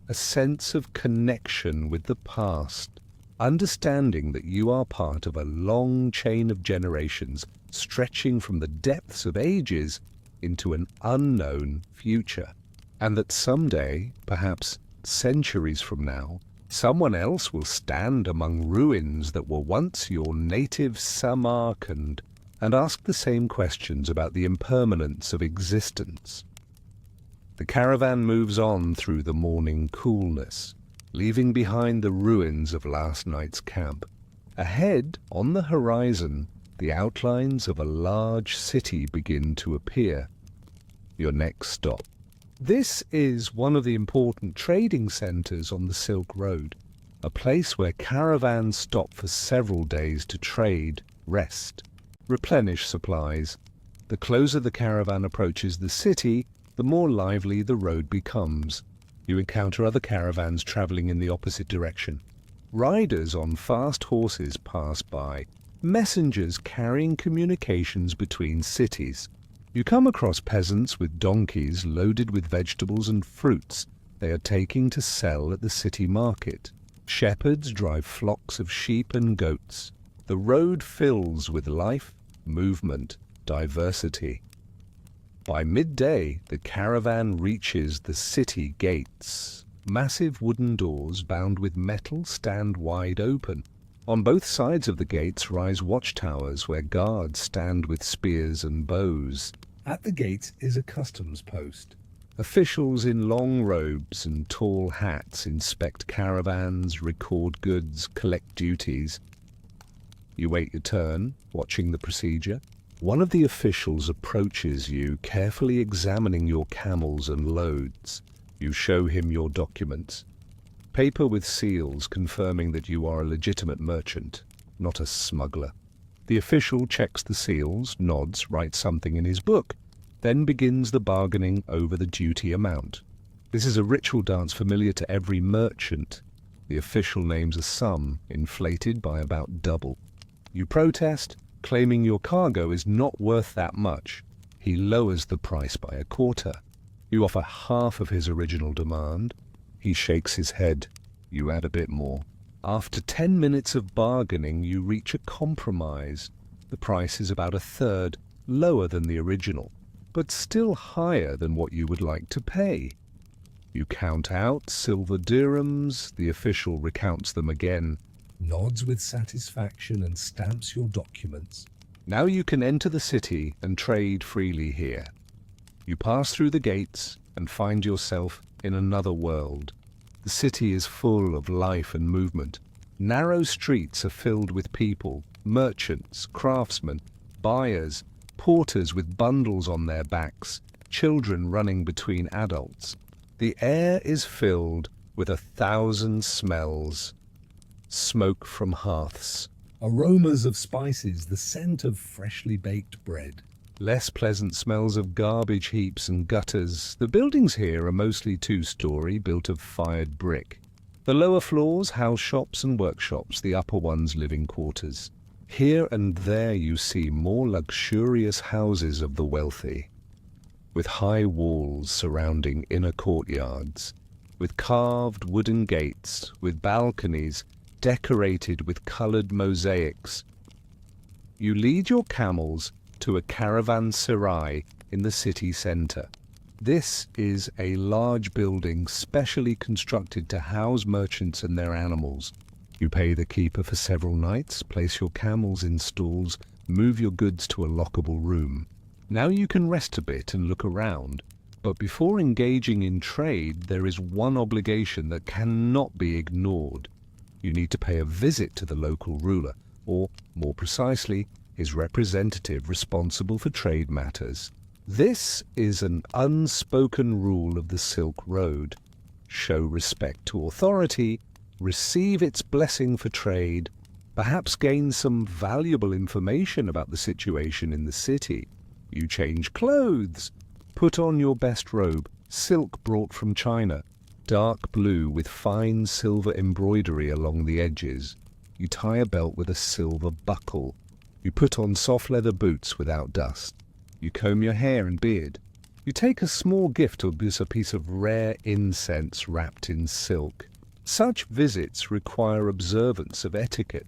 A sense of connection with the past, understanding that you are part of a long chain of generations stretching from the depths of ages into an unknown future, and that someday, perhaps centuries from now, someone else will stand among ruins that were once your native Samarkand and ask the same questions about the impermanence of existence. The caravan moves on through the morning coolness, leaving behind the ruins of last night's camp. Ahead, on the horizon, the outlines of a large city begin to appear. Your next stop. This is one of the important trading centers on the Silk Road, a place where caravans stop for several days to trade, rest, replenish supplies. The closer the caravan approaches the city, the more lively the road becomes. You encounter other caravans traveling in the opposite direction. Riders on fast horses pass by, messengers carrying communications between cities. You come across peasants with donkeys loaded with vegetables and fruits they are taking to sell at the city market. Shepherds drive flocks of sheep and goats. The road fills with life, movement, diversity. By midday, the caravan reaches the city gates. Massive wooden doors bound with metal stand wide open. On both sides of the gates rise watchtowers where guards stand with spears and bows. At the gate is a customs post. Officials in long robes and tall hats inspect caravans, record goods, collect duties. You wait your turn, watching the procedure. One of the officials approaches you, carefully examining your camels and loads. You show him your documents. Paper with seals confirming that you are a legitimate merchant, not a smuggler. The official checks the seals, nods, writes something in his book, then begins the bargaining over the duty amount. This is a ritual dance familiar to every merchant. The official names a sum, inflated by about double. You protest, claiming your cargo is not worth that much. He lowers the price by a quarter. You offer half of his original demand. He shakes his head. You add a bit more. After 10 minutes of bargaining, you reach a compromise. The price is about a third lower than the original, but still higher than what you would like to pay. You count out silver dirhams. The official recounts them again, Nods with satisfaction and stamps your documents. Now you can enter the city and trade freely here. You pass through the gates and find yourself in another world. The city is full of life and movement. Narrow streets are filled with people, merchants, craftsmen, buyers, porters with bundles on their backs, children running between adults. The air is filled with 1,000 smells. Smoke from hearths. Aromas of spices, the scent of freshly baked bread. Less pleasant smells of garbage heaps and gutters. The buildings here are mostly two-story, built of fired brick. The lower floors house shops and workshops, the upper ones living quarters. Here and there you see more luxurious houses of the wealthy, with high walls surrounding inner courtyards, with carved wooden gates, with balconies decorated with coloured mosaics. You lead your camels to a caravanserai in the city centre. This is a large building specially constructed to house merchants and their animals. You pay the keeper for several nights, place your camels in stalls, move your goods to a lockable room. Now you can rest a bit and look around, but before engaging in trade, there is one obligation that cannot be ignored. You need to pay a visit to the local ruler, or, more precisely, his representative responsible for trade matters. This is an unspoken rule of the Silk Road. Show respect to authority, receive its blessing for trade, perhaps gain some valuable information about the situation in the city. You change clothes, put on your best robe, silk brought from China, dark blue with fine silver embroidery along the edges. You tie a belt with a silver buckle. You put on soft leather boots without dust. You comb your hair and beard. You take a small gift or a piece of rare incense wrapped in silk. Such visits require observance of etiquette.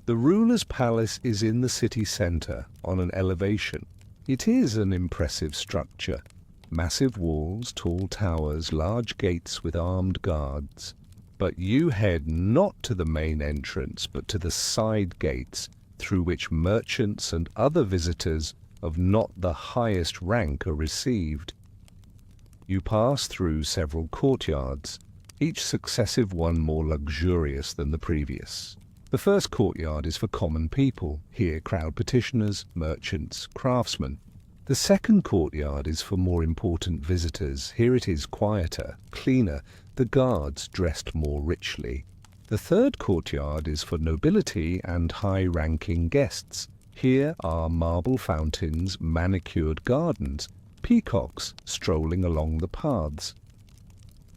The ruler's palace is in the city centre, on an elevation. It is an impressive structure. Massive walls, tall towers, large gates with armed guards. But you head not to the main entrance, but to the side gates, through which merchants and other visitors of not the highest rank are received. You pass through several courtyards, each successive one more luxurious than the previous. The first courtyard is for common people, here crowd petitioners, merchants, craftsmen. The second courtyard is for more important visitors. Here it is quieter, cleaner, the guards dressed more richly. The third courtyard is for nobility and high-ranking guests. Here are marble fountains, manicured gardens, peacocks strolling along the paths.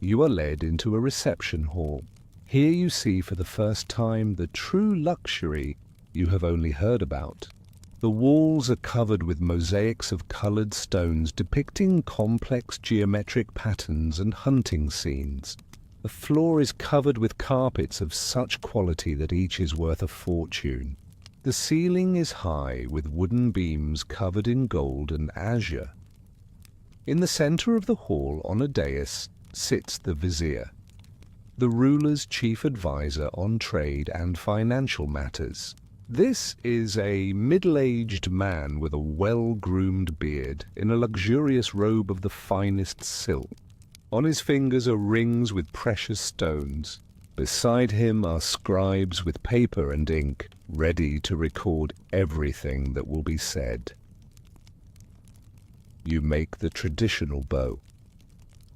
You are led into a reception hall. Here you see for the first time the true luxury you have only heard about. The walls are covered with mosaics of coloured stones depicting complex geometric patterns and hunting scenes. The floor is covered with carpets of such quality that each is worth a fortune. The ceiling is high with wooden beams covered in gold and azure. In the centre of the hall, on a dais, sits the vizier, the ruler's chief advisor on trade and financial matters. This is a middle-aged man with a well-groomed beard, in a luxurious robe of the finest silk. On his fingers are rings with precious stones. Beside him are scribes with paper and ink, ready to record everything that will be said. You make the traditional bow.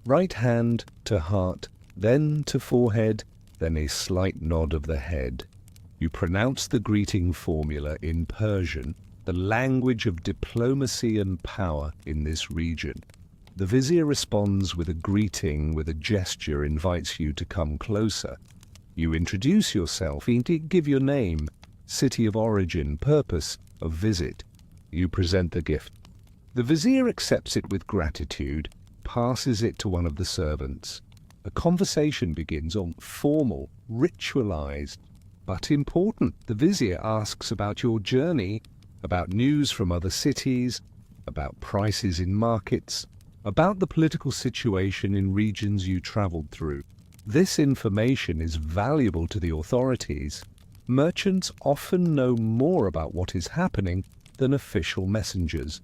Right hand to heart, then to forehead, then a slight nod of the head. You pronounce the greeting formula in Persian, the language of diplomacy and power in this region. The vizier responds with a greeting, with a gesture, invites you to come closer. You introduce yourself, give your name, city of origin, purpose of visit. You present the gift. The vizier accepts it with gratitude, passes it to one of the servants. A conversation begins on formal, ritualized, but important. The vizier asks about your journey, about news from other cities, about prices in markets, about the political situation in regions you traveled through. This information is valuable to the authorities. Merchants often know more about what is happening than official messengers.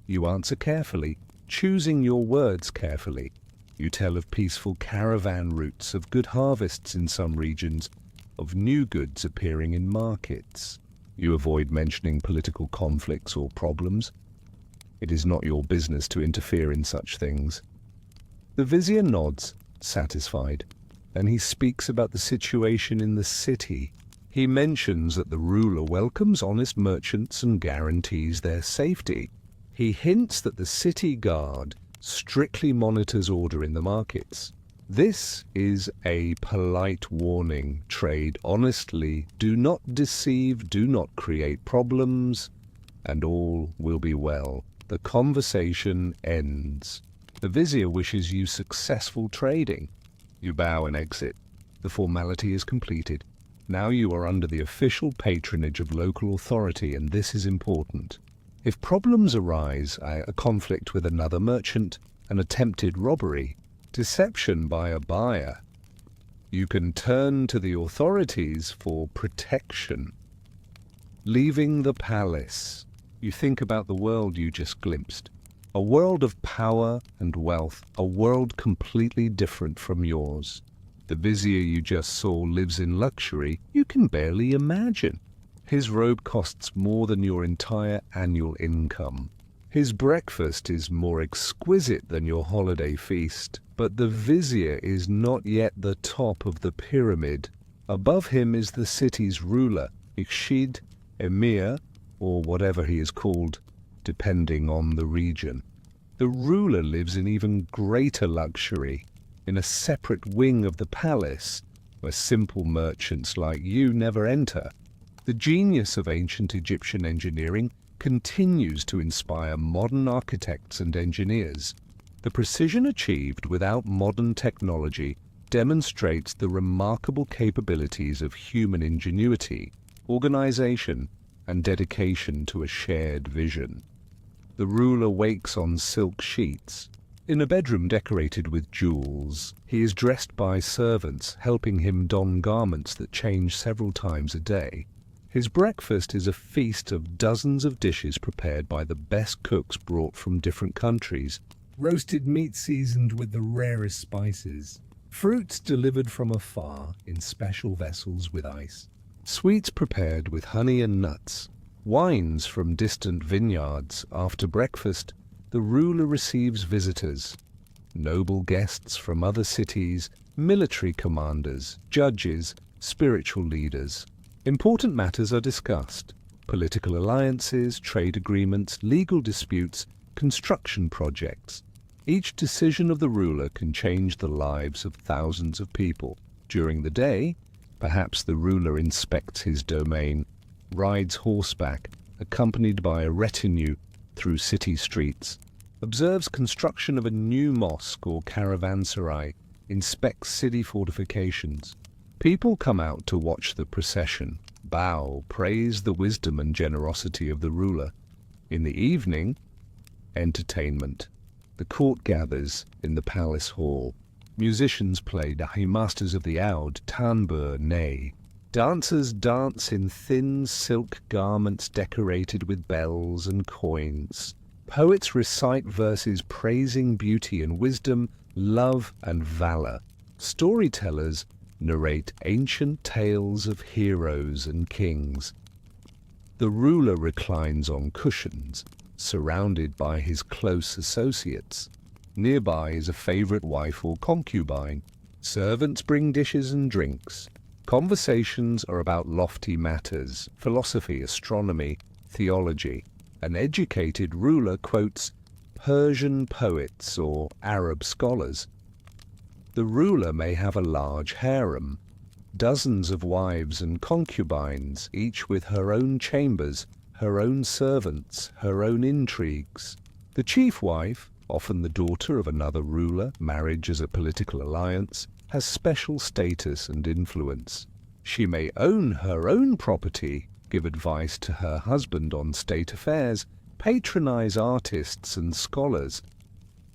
You answer carefully, choosing your words carefully. You tell of peaceful caravan routes, of good harvests in some regions, of new goods appearing in markets. You avoid mentioning political conflicts or problems. It is not your business to interfere in such things. The vizier nods, satisfied. Then he speaks about the situation in the city. He mentions that the ruler welcomes honest merchants and guarantees their safety. He hints that the city guard strictly monitors order in the markets. This is a polite warning. Trade honestly, do not deceive, do not create problems, and all will be well. The conversation ends. The vizier wishes you successful trading. You bow and exit. The formality is completed. Now you are under the official patronage of local authority, and this is important. If problems arise, a conflict with another merchant, an attempted robbery, deception by a buyer, you can turn to the authorities for protection. Leaving the palace, you think about the world you just glimpsed. A world of power and wealth, a world completely different from yours. The vizier you just saw lives in luxury you can barely imagine. His robe costs more than your entire annual income. His breakfast is more exquisite than your holiday feast. But the vizier is not yet the top of the pyramid. Above him is the city's ruler, Ikshid, Emir, or whatever he is called, depending on the region. The ruler lives in even greater luxury, in a separate wing of the palace, where simple merchants like you never enter. The genius of ancient Egyptian engineering continues to inspire modern architects and engineers. The precision achieved without modern technology demonstrates the remarkable capabilities of human ingenuity, organization, and dedication to a shared vision. The ruler wakes on silk sheets. In a bedroom decorated with jewels, he is dressed by servants, helping him don garments that change several times a day. His breakfast is a feast of dozens of dishes prepared by the best cooks brought from different countries. Roasted meat seasoned with the rarest spices. Fruits delivered from afar in special vessels with ice. Sweets prepared with honey and nuts. Wines from distant vineyards. After breakfast, the ruler receives visitors. Noble guests from other cities, military commanders, judges, spiritual leaders. Important matters are discussed. Political alliances, trade agreements, legal disputes, construction projects. Each decision of the ruler can change the lives of thousands of people. During the day, perhaps the ruler inspects his domain, rides horseback, accompanied by a retinue through city streets, observes construction of a new mosque or caravanserai, inspects city fortifications. People come out to watch the procession, bow, praise the wisdom and generosity of the ruler. In the evening, entertainment. The court gathers in the palace hall. Musicians play Dahi masters of the oud, tanbur, ney. Dancers dance in thin silk garments decorated with bells and coins. Poets recite verses praising beauty and wisdom, love and valor. Storytellers narrate ancient tales of heroes and kings. The ruler reclines on cushions, surrounded by his close associates. Nearby is a favorite wife or concubine. Servants bring dishes and drinks. Conversations are about lofty matters, philosophy, astronomy, theology. An educated ruler quotes Persian poets or Arab scholars. The ruler may have a large harem, dozens of wives and concubines, each with her own chambers, her own servants, her own intrigues. The chief wife, often the daughter of another ruler, marriage as a political alliance, has special status and influence. She may own her own property, give advice to her husband on state affairs, patronize artists and scholars.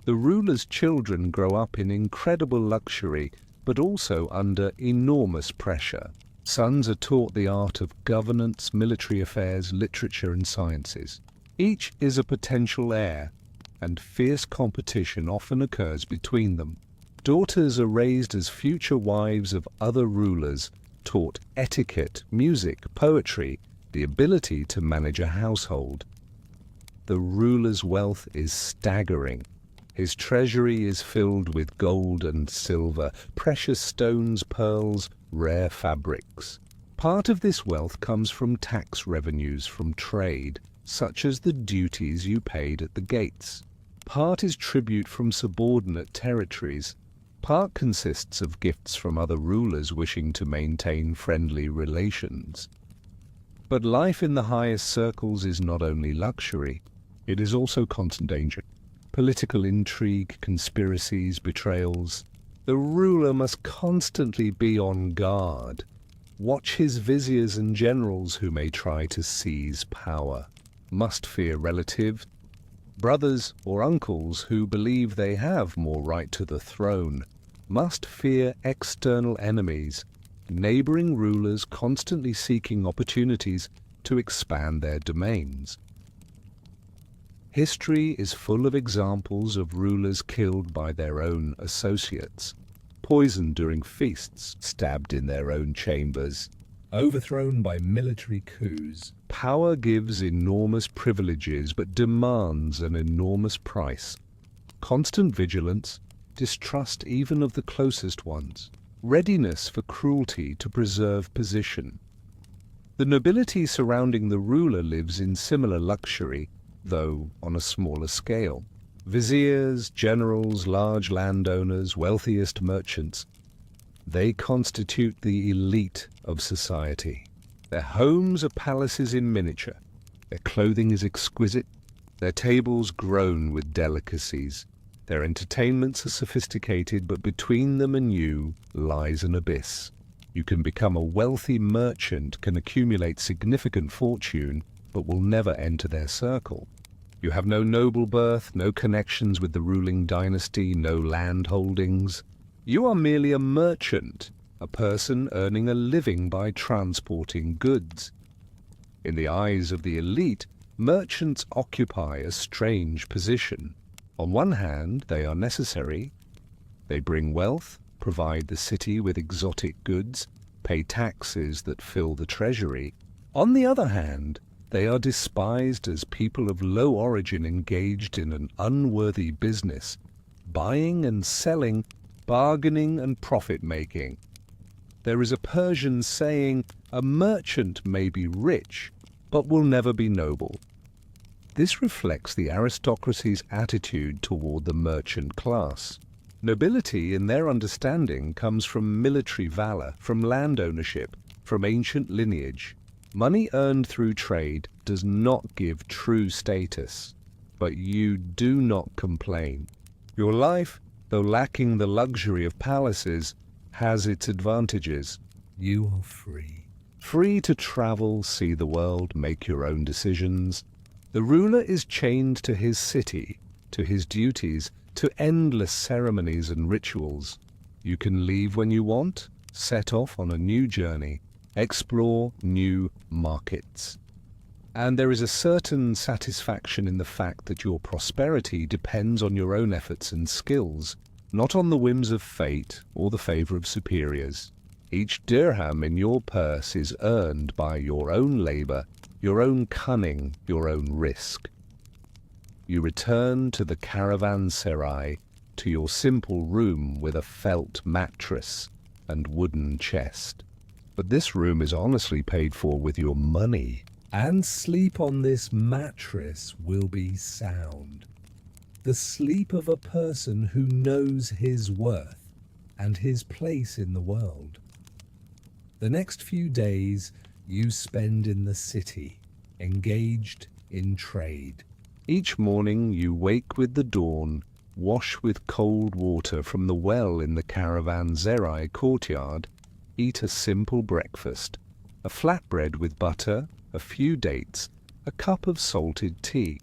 The ruler's children grow up in incredible luxury, but also under enormous pressure. Sons are taught the art of governance, military affairs, literature and sciences. Each is a potential heir, and fierce competition often occurs between them. Daughters are raised as future wives of other rulers, taught etiquette, music, poetry, the ability to manage a household. The ruler's wealth is staggering. His treasury is filled with gold and silver, precious stones, pearls, rare fabrics. Part of this wealth comes from tax revenues from trade, such as the duties you paid at the gates. Part is tribute from subordinate territories. Part consists of gifts from other rulers wishing to maintain friendly relations. But life in the highest circles is not only luxury, it is also constant danger. Political intrigue, conspiracies, betrayals. The ruler must constantly be on guard. Watch his viziers and generals who may try to seize power. Must fear relatives, brothers or uncles who believe they have more right to the throne. Must fear external enemies, neighboring rulers constantly seeking opportunities to expand their domains. History is full of examples of rulers killed by their own associates, poisoned during feasts, stabbed in their own chambers, overthrown by military coups. Power gives enormous privileges but demands an enormous price. Constant vigilance, distrust even of the closest ones, readiness for cruelty to preserve position. The nobility surrounding the ruler lives in similar luxury, though on a smaller scale. Viziers, generals, large landowners, wealthiest merchants, they constitute the elite of society. Their homes are palaces in miniature. Their clothing is exquisite. Their tables groan with delicacies. Their entertainments are sophisticated, but between them and you lies an abyss. You can become a wealthy merchant, can accumulate significant fortune, but will never enter their circle. You have no noble birth, no connections with the ruling dynasty, no land holdings. You are merely a merchant, a person earning a living by transporting goods. In the eyes of the elite, merchants occupy a strange position. On one hand, they are necessary. They bring wealth, provide the city with exotic goods, pay taxes that fill the treasury. On the other hand, they are despised as people of low origin engaged in an unworthy business, buying and selling, bargaining and profit-making. There is a Persian saying, "A merchant may be rich, but will never be noble." This reflects the aristocracy's attitude toward the merchant class. Nobility, in their understanding, comes from military valor, from land ownership, from ancient lineage. Money earned through trade does not give true status, but you do not complain. Your life, though lacking the luxury of palaces, has its advantages. You are free. Free to travel, see the world, make your own decisions. The ruler is chained to his city, to his duties, to endless ceremonies and rituals. You can leave when you want, set off on a new journey, explore new markets. And there is a certain satisfaction in the fact that your prosperity depends on your own efforts and skills, not on the whims of fate or the favor of superiors. Each dirham in your purse is earned by your own labor, your own cunning, your own risk. You return to the Caravanserai, to your simple room with a felt mattress and wooden chest. But this room is honestly paid for with your money. And sleep on this mattress will be sound. The sleep of a person who knows his worth and his place in the world. The next few days you spend in the city, engaged in trade. Each morning you wake with the dawn, wash with cold water from the well in the Caravanserai courtyard, eat a simple breakfast, a flatbread with butter, a few dates, a cup of salted tea.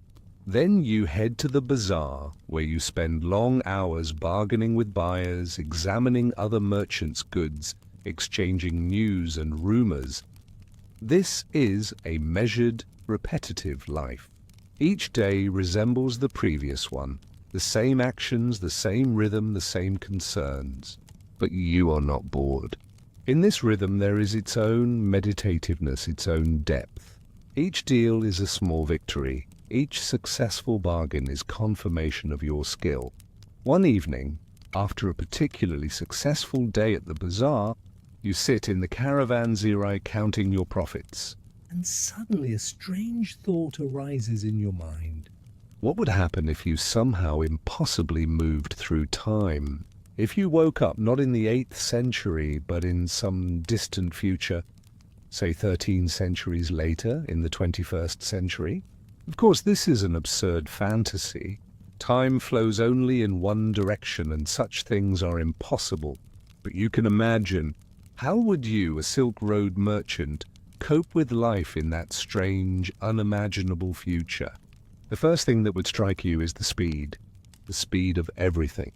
Then you head to the bazaar, where you spend long hours bargaining with buyers, examining other merchants' goods, exchanging news and rumors. This is a measured, repetitive life. Each day resembles the previous one, the same actions, the same rhythm, the same concerns. But you are not bored. In this rhythm there is its own meditativeness, its own depth. Each deal is a small victory. Each successful bargain is confirmation of your skill. One evening, after a particularly successful day at the bazaar, you sit in the Caravanserai counting your profits. And suddenly a strange thought arises in your mind. What would happen if you somehow impossibly moved through time? If you woke up not in the 8th century, but in some distant future, say 13 centuries later in the 21st century, of course this is an absurd fantasy. Time flows only in one direction and such things are impossible. But you can imagine, how would you, a Silk Road merchant, cope with life in that strange, unimaginable future? The first thing that would strike you is the speed of everything.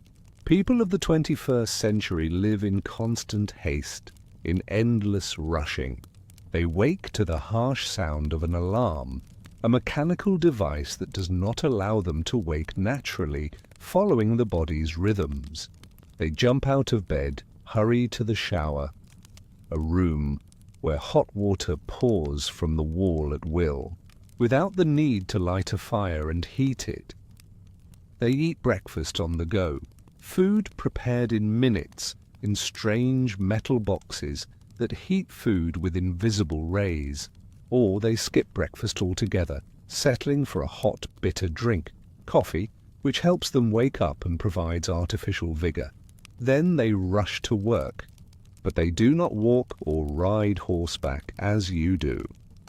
People of the 21st century live in constant haste, in endless rushing. They wake to the harsh sound of an alarm, a mechanical device that does not allow them to wake naturally, following the body's rhythms. They jump out of bed, hurry to the shower, a room where hot water pours from the wall at will, without the need to light a fire and heat it. They eat breakfast on the go, food prepared in minutes in strange metal boxes that heat food with invisible rays. Or they skip breakfast altogether, settling for a hot, bitter drink, coffee, which helps them wake up and provides artificial vigor. Then they rush to work. But they do not walk or ride horseback as you do.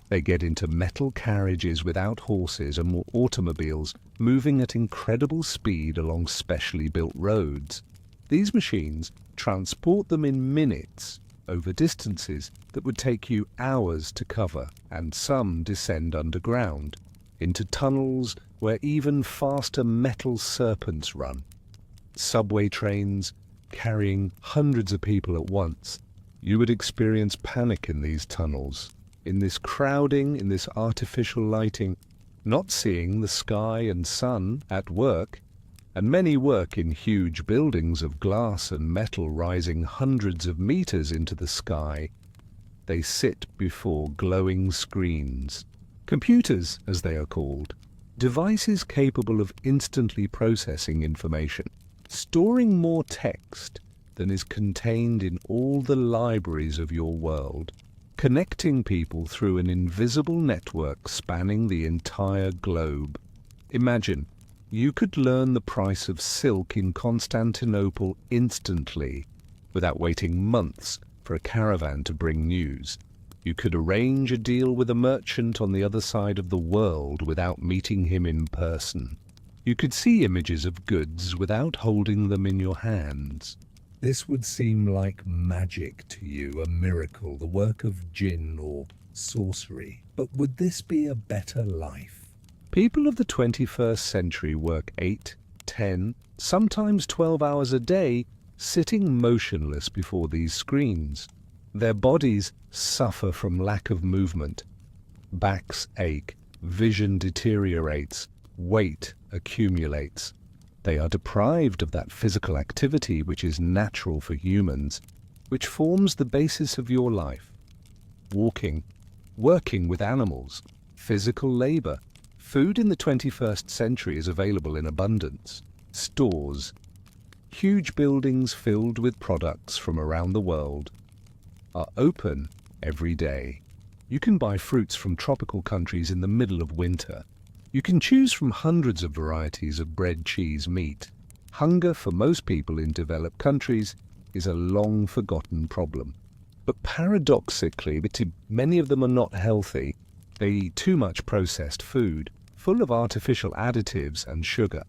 They get into metal carriages without horses and automobiles, moving at incredible speed along specially built roads. These machines transport them in minutes over distances that would take you hours to cover, and some descend underground, into tunnels where even faster metal serpents run. Subway trains carrying hundreds of people at once. You would experience panic in these tunnels, in this crowding, in this artificial lighting, not seeing the sky and sun at work. And many work in huge buildings of glass and metal rising hundreds of meters into the sky. They sit before glowing screens. Computers, as they are called. Devices capable of instantly processing information, storing more text than is contained in all the libraries of your world, connecting people through an invisible network spanning the entire globe. Imagine, you could learn the price of silk in Constantinople instantly, without waiting months for a caravan to bring news. You could arrange a deal with a merchant on the other side of the world without meeting him in person. You could see images of goods without holding them in your hands. This would seem like magic to you, a miracle, the work of jinn or sorcery. But would this be a better life? People of the 21st century work 8, 10, sometimes 12 hours a day, sitting motionless before these screens. Their bodies suffer from lack of movement. Backs ache, vision deteriorates, weight accumulates. They are deprived of that physical activity which is natural for humans, which forms the basis of your life. Walking, working with animals, physical labor. Food in the 21st century is available in abundance. Stores, huge buildings filled with products from around the world, are open every day. You can buy fruits from tropical countries in the middle of winter. You can choose from hundreds of varieties of bread, cheese, meat. Hunger for most people in developed countries is a long-forgotten problem. But paradoxically, many of them are not healthy. They eat too much processed food, full of artificial additives and sugar.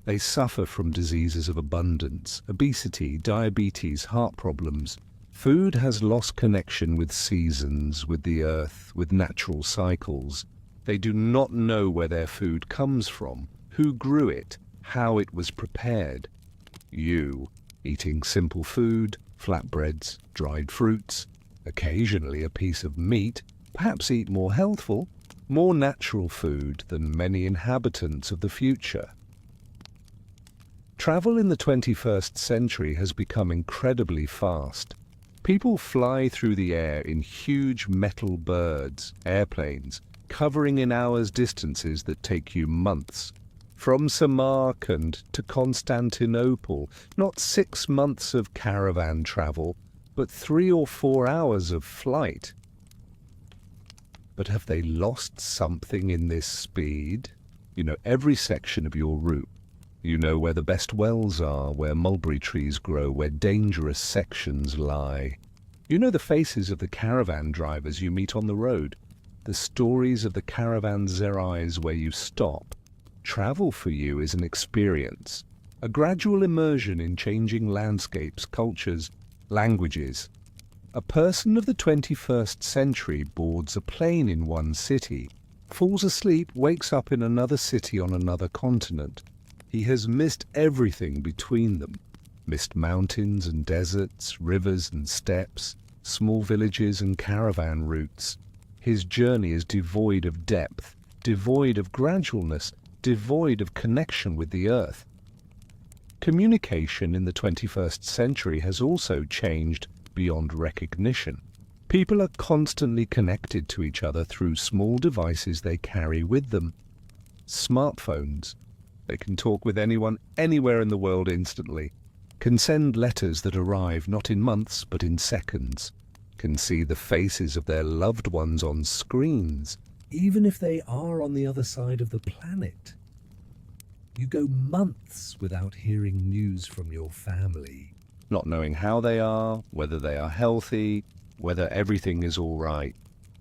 They suffer from diseases of abundance, obesity, diabetes, heart problems. Food has lost connection with seasons, with the earth, with natural cycles. They do not know where their food comes from, who grew it, how it was prepared. You, eating simple food, flatbreads, dried fruits, occasionally a piece of meat, perhaps eat more healthful, more natural food than many inhabitants of the future. Travel in the 21st century has become incredibly fast. People fly through the air in huge metal birds, airplanes, covering in hours distances that take you months. From Samarkand to Constantinople, not 6 months of caravan travel, but 3 or 4 hours of flight. But have they lost something in this speed? You know, every section of your route You know where the best wells are, where mulberry trees grow, where dangerous sections lie. You know the faces of the caravan drivers you meet on the road, the stories of the caravanserais where you stop. Travel for you is an experience, a gradual immersion in changing landscapes, cultures, languages. A person of the 21st century boards a plane in one city, falls asleep, wakes up in another city on another continent. He has missed everything between them, missed mountains and deserts, rivers and steppes, small villages and caravan routes. His journey is devoid of depth, devoid of gradualness, devoid of connection with the earth. Communication in the 21st century has also changed beyond recognition. People are constantly connected to each other through small devices they carry with them. Smartphones. They can talk with anyone, anywhere in the world instantly, can send letters that arrive not in months but in seconds, can see the faces of their loved ones on screens, even if they are on the other side of the planet. You go months without hearing news from your family. not knowing how they are, whether they are healthy, whether everything is all right.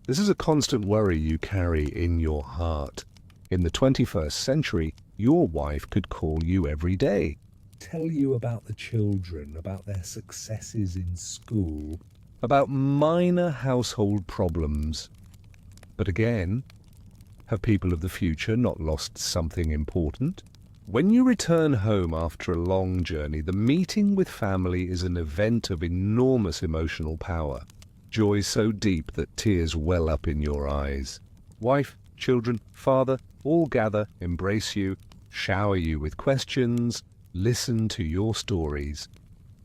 This is a constant worry you carry in your heart. In the 21st century, your wife could call you every day, Tell you about the children, about their successes in school. about minor household problems. But again, have people of the future not lost something important? When you return home after a long journey, the meeting with family is an event of enormous emotional power. Joy so deep that tears well up in your eyes. Wife, children, father, all gather, embrace you, shower you with questions, listen to your stories.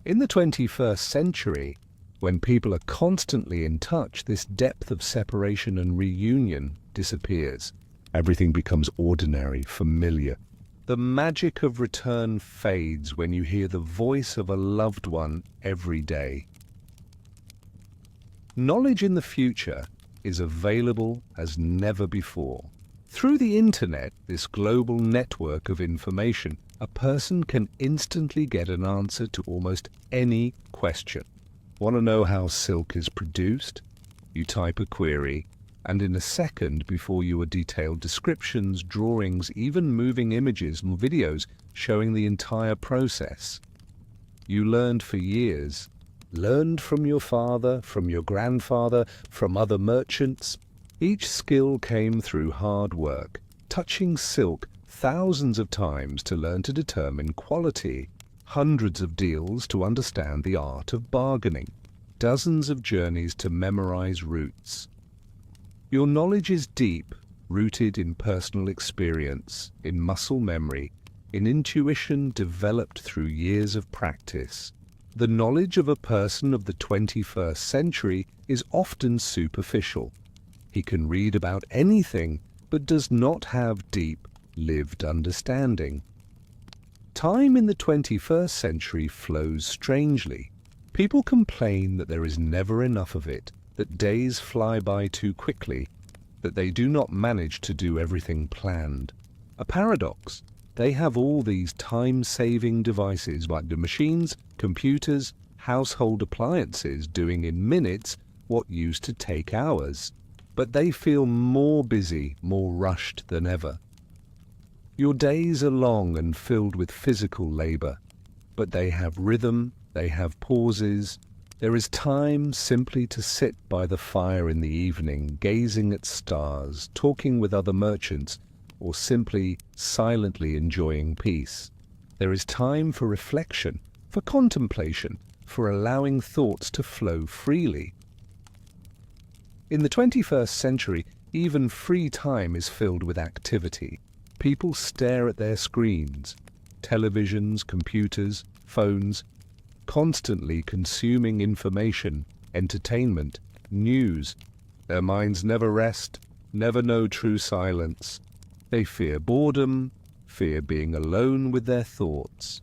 In the 21st century, when people are constantly in touch, this depth of separation and reunion disappears. Everything becomes ordinary, familiar. The magic of return fades when you hear the voice of a loved one every day. Knowledge in the future is available as never before. Through the internet, this global network of information, a person can instantly get an answer to almost any question. Want to know how silk is produced? You type a query, and in a second, before you are detailed descriptions, drawings, even moving images and videos showing the entire process. You learned for years, learned from your father, from your grandfather, from other merchants. Each skill came through hard work, touching silk thousands of times to learn to determine quality, hundreds of deals to understand the art of bargaining, dozens of journeys to memorize routes. Your knowledge is deep, rooted in personal experience, in muscle memory, in intuition developed through years of practice. The knowledge of a person of the 21st century is often superficial. He can read about anything, but does not have deep, lived understanding. Time in the 21st century flows strangely. People complain that there is never enough of it, that days fly by too quickly, that they do not manage to do everything planned. A paradox. They have all these time-saving devices like the machines, computers, household appliances doing in minutes what used to take hours. But they feel more busy, more rushed than ever. Your days are long and filled with physical labor, but they have rhythm, they have pauses. There is time simply to sit by the fire in the evening, gazing at stars, talking with other merchants, or simply silently enjoying peace. There is time for reflection, for contemplation, for allowing thoughts to flow freely. In the 21st century, even free time is filled with activity. People stare at their screens, televisions, computers, phones, constantly consuming information, entertainment, news. Their minds never rest, never know true silence. They fear boredom, fear being alone with their thoughts.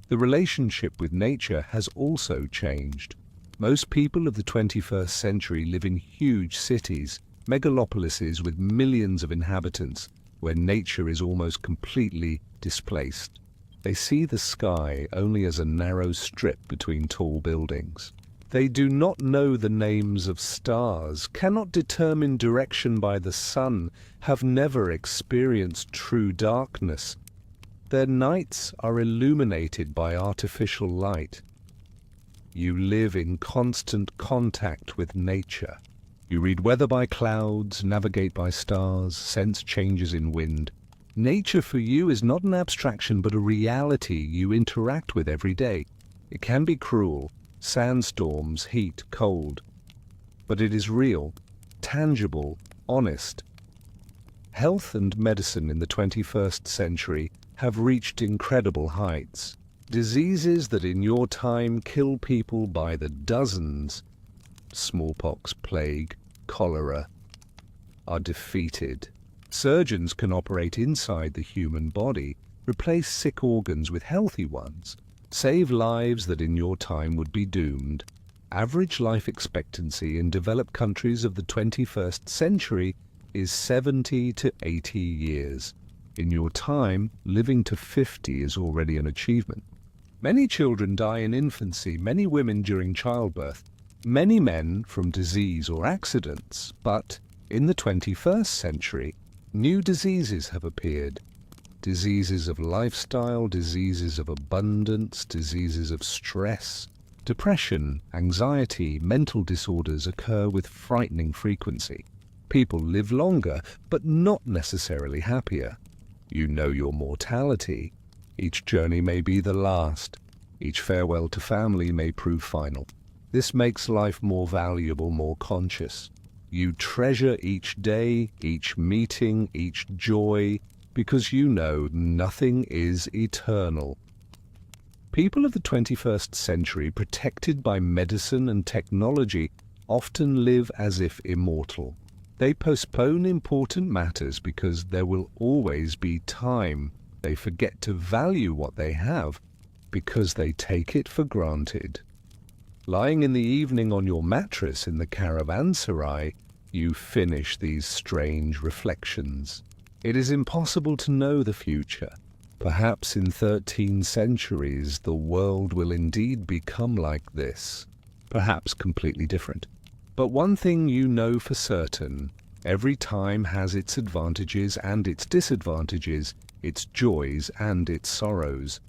The relationship with nature has also changed. Most people of the 21st century live in huge cities, megalopolises with millions of inhabitants, where nature is almost completely displaced. They see the sky only as a narrow strip between tall buildings. They do not know the names of stars, cannot determine direction by the sun, have never experienced true darkness. Their nights are illuminated by artificial light. You live in constant contact with nature. You read weather by clouds, navigate by stars, sense changes in wind. Nature for you is not an abstraction but a reality you interact with every day. It can be cruel, sandstorms, heat, cold, but it is real, tangible, honest. Health and medicine in the 21st century have reached incredible heights. Diseases that in your time kill people by the dozens, smallpox, plague, cholera, are defeated. Surgeons can operate inside the human body, replace sick organs with healthy ones, save lives that in your time would be doomed. Average life expectancy in developed countries of the 21st century is 70 to 80 years. In your time, living to 50 is already an achievement. Many children die in infancy, many women during childbirth, many men from disease or accidents. But in the 21st century, new diseases have appeared. Diseases of lifestyle, diseases of abundance, diseases of stress. Depression, anxiety, mental disorders occur with frightening frequency. People live longer, but not necessarily happier. You know your mortality. Each journey may be the last. Each farewell to family may prove final. This makes life more valuable, more conscious. You treasure each day, each meeting, each joy, because you know nothing is eternal. People of the 21st century, protected by medicine and technology, often live as if immortal. They postpone important matters because there will always be time. They forget to value what they have because they take it for granted. Lying in the evening on your mattress in the Caravanserai, you finish these strange reflections. It is impossible to know the future. Perhaps in 13 centuries the world will indeed become like this. Perhaps completely different. But one thing you know for certain, every time has its advantages and its disadvantages, its joys and its sorrows.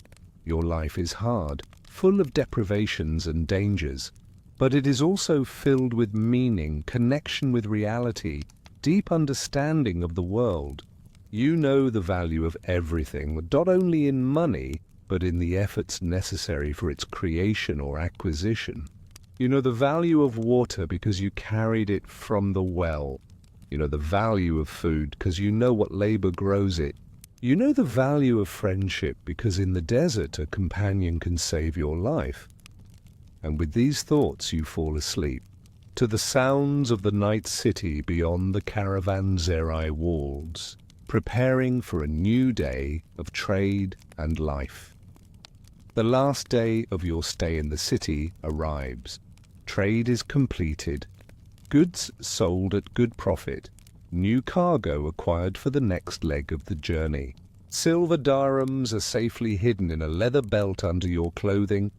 Your life is hard, full of deprivations and dangers, but it is also filled with meaning, connection with reality, deep understanding of the world. You know the value of everything, not only in money, but in the efforts necessary for its creation or acquisition. You know the value of water because you carried it from the well. You know the value of food because you know what labor grows it. You know the value of friendship because in the desert a companion can save your life. And with these thoughts you fall asleep, to the sounds of the night city beyond the Caravanserai walls, preparing for a new day of trade and life. The last day of your stay in the city arrives. Trade is completed. Goods sold at good profit. New cargo acquired for the next leg of the journey. Silver dirhams are safely hidden in a leather belt under your clothing,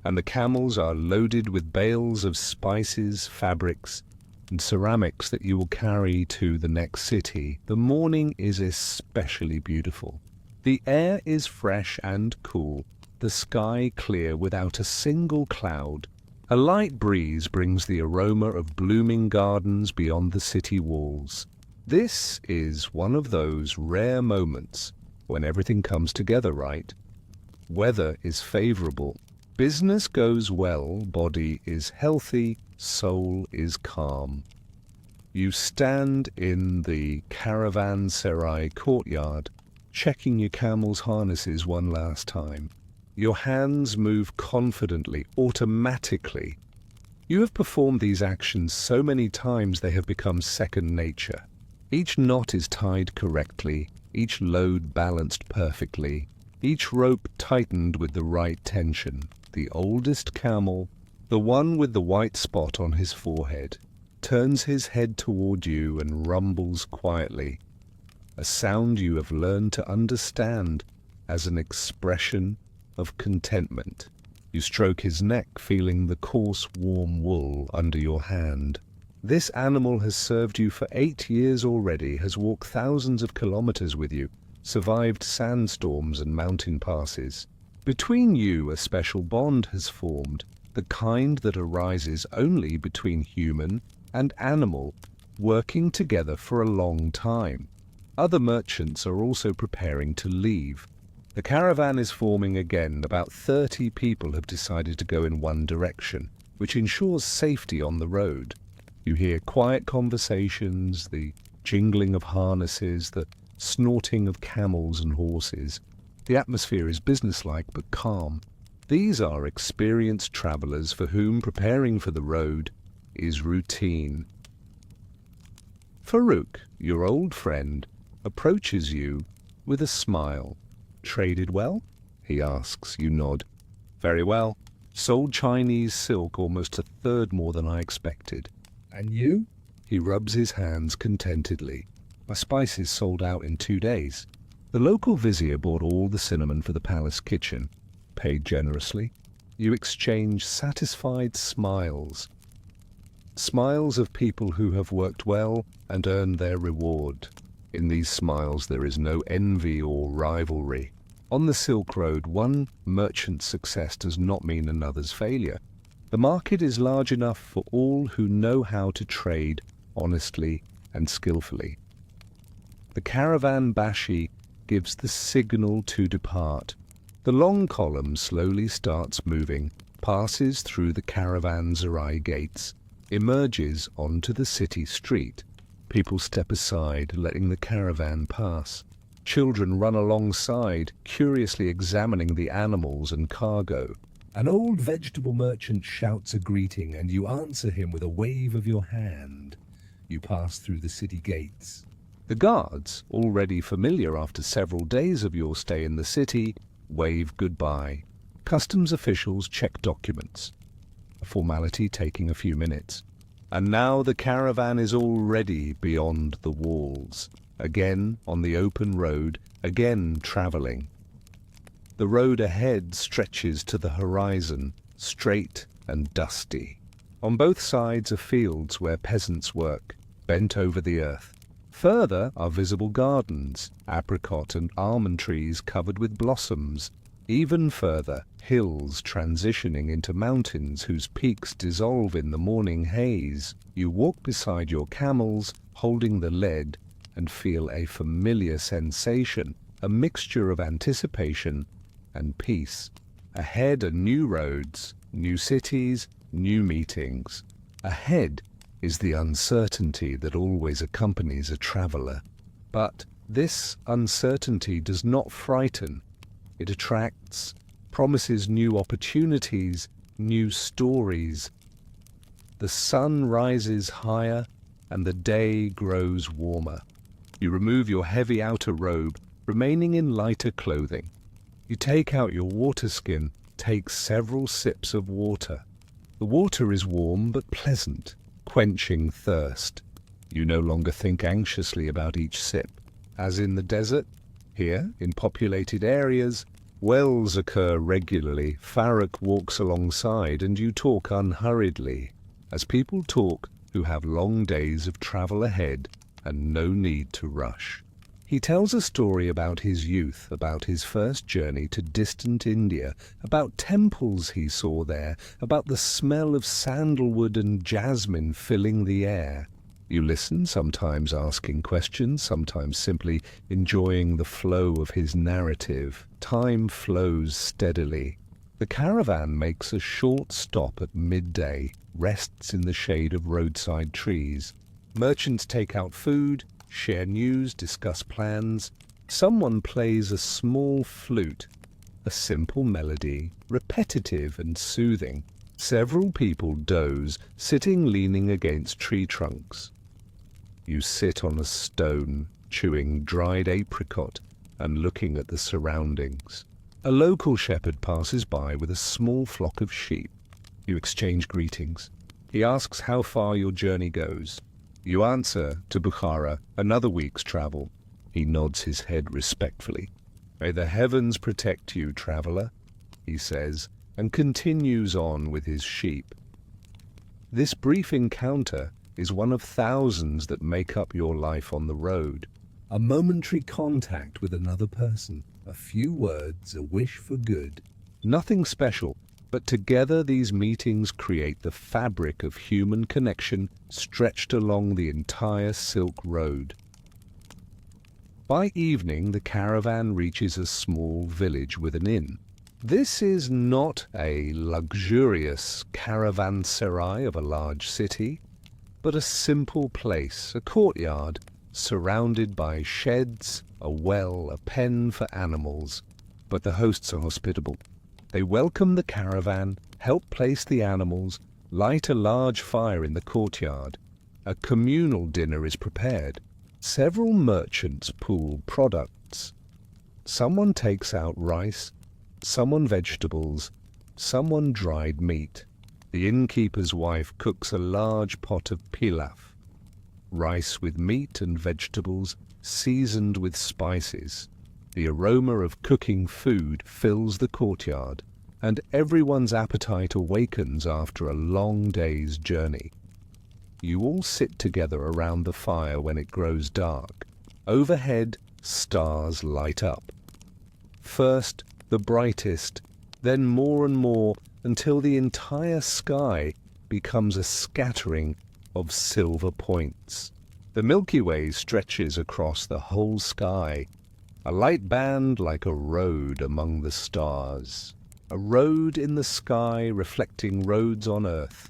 and the camels are loaded with bales of spices, fabrics, and ceramics that you will carry to the next city. The morning is especially beautiful. The air is fresh and cool, the sky clear without a single cloud. A light breeze brings the aroma of blooming gardens beyond the city walls. This is one of those rare moments when everything comes together right. Weather is favorable. Business goes well, body is healthy, soul is calm. You stand in the Caravanserai courtyard, checking your camel's harnesses one last time. Your hands move confidently, automatically. You have performed these actions so many times they have become second nature. Each knot is tied correctly, each load balanced perfectly, each rope tightened with the right tension. The oldest camel, the one with the white spot on his forehead, turns his head toward you and rumbles quietly, a sound you have learned to understand. as an expression of contentment. You stroke his neck, feeling the coarse, warm wool under your hand. This animal has served you for 8 years already, has walked thousands of kilometers with you, survived sandstorms and mountain passes. Between you, a special bond has formed, the kind that arises only between human and animal, working together for a long time. Other merchants are also preparing to leave. The caravan is forming again. About 30 people have decided to go in one direction, which ensures safety on the road. You hear quiet conversations, the jingling of harnesses, the snorting of camels and horses. The atmosphere is businesslike but calm. These are experienced travelers for whom preparing for the road is routine. Farouk, your old friend, approaches you with a smile. "Traded well?" he asks. You nod. "Very well. Sold Chinese silk almost a third more than I expected." And you? He rubs his hands contentedly. "My spices sold out in 2 days. The local vizier bought all the cinnamon for the palace kitchen, paid generously." You exchange satisfied smiles. Smiles of people who have worked well and earned their reward. In these smiles there is no envy or rivalry. On the Silk Road, one merchant's success does not mean another's failure. The market is large enough for all who know how to trade honestly and skillfully. The caravan bashi gives the signal to depart. The long column slowly starts moving, passes through the Caravanserai gates, emerges onto the city street. People step aside, letting the caravan pass. Children run alongside, curiously examining the animals and cargo. An old vegetable merchant shouts a greeting, and you answer him with a wave of your hand. You pass through the city gates. The guards, already familiar after several days of your stay in the city, wave goodbye. Customs officials check documents, a formality taking a few minutes. And now the caravan is already beyond the walls, again on the open road, again travelling. The road ahead stretches to the horizon, straight and dusty. On both sides are fields where peasants work, bent over the earth. Further are visible gardens, apricot and almond trees covered with blossoms. Even further, hills transitioning into mountains whose peaks dissolve in the morning haze. You walk beside your camels, holding the lead, and feel a familiar sensation, a mixture of anticipation and peace. Ahead are new roads, new cities, new meetings. Ahead is the uncertainty that always accompanies a traveler. But this uncertainty does not frighten. It attracts, promises new opportunities, new stories. The sun rises higher and the day grows warmer. You remove your heavy outer robe, remaining in lighter clothing. You take out your water skin, take several sips of water. The water is warm but pleasant, quenching thirst. You no longer think anxiously about each sip. As in the desert, here, in populated areas, wells occur regularly. Farouk walks alongside and you talk unhurriedly, as people talk who have long days of travel ahead and no need to rush. He tells a story about his youth, about his first journey to distant India, about temples he saw there, about the smell of sandalwood and jasmine filling the air. You listen, sometimes asking questions, sometimes simply enjoying the flow of his narrative. Time flows steadily. The caravan makes a short stop at midday, rests in the shade of roadside trees. Merchants take out food, share news, discuss plans. Someone plays a small flute, a simple melody, repetitive and soothing. Several people doze, sitting leaning against tree trunks. You sit on a stone, chewing dried apricot and looking at the surroundings. A local shepherd passes by with a small flock of sheep. You exchange greetings. He asks how far your journey goes. You answer, to Bukhara, another week's travel. He nods his head respectfully. "May the heavens protect you, traveler," he says, and continues on with his sheep. This brief encounter is one of thousands that make up your life on the road. A momentary contact with another person, a few words, a wish for good. Nothing special, but together these meetings create the fabric of human connection stretched along the entire Silk Road. By evening, the caravan reaches a small village with an inn. This is not a luxurious caravanserai of a large city, but a simple place, a courtyard, surrounded by sheds, a well, a pen for animals. But the hosts are hospitable. They welcome the caravan, help place the animals, light a large fire in the courtyard. A communal dinner is prepared. Several merchants pool products. Someone takes out rice, someone vegetables, someone dried meat. The innkeeper's wife cooks a large pot of pilaf, rice with meat and vegetables seasoned with spices. The aroma of cooking food fills the courtyard, and everyone's appetite awakens after a long day's journey. You all sit together around the fire when it grows dark. Overhead, stars light up. First, the brightest, then more and more, until the entire sky becomes a scattering of silver points. The Milky Way stretches across the whole sky, a light band like a road among the stars, a road in the sky reflecting roads on earth.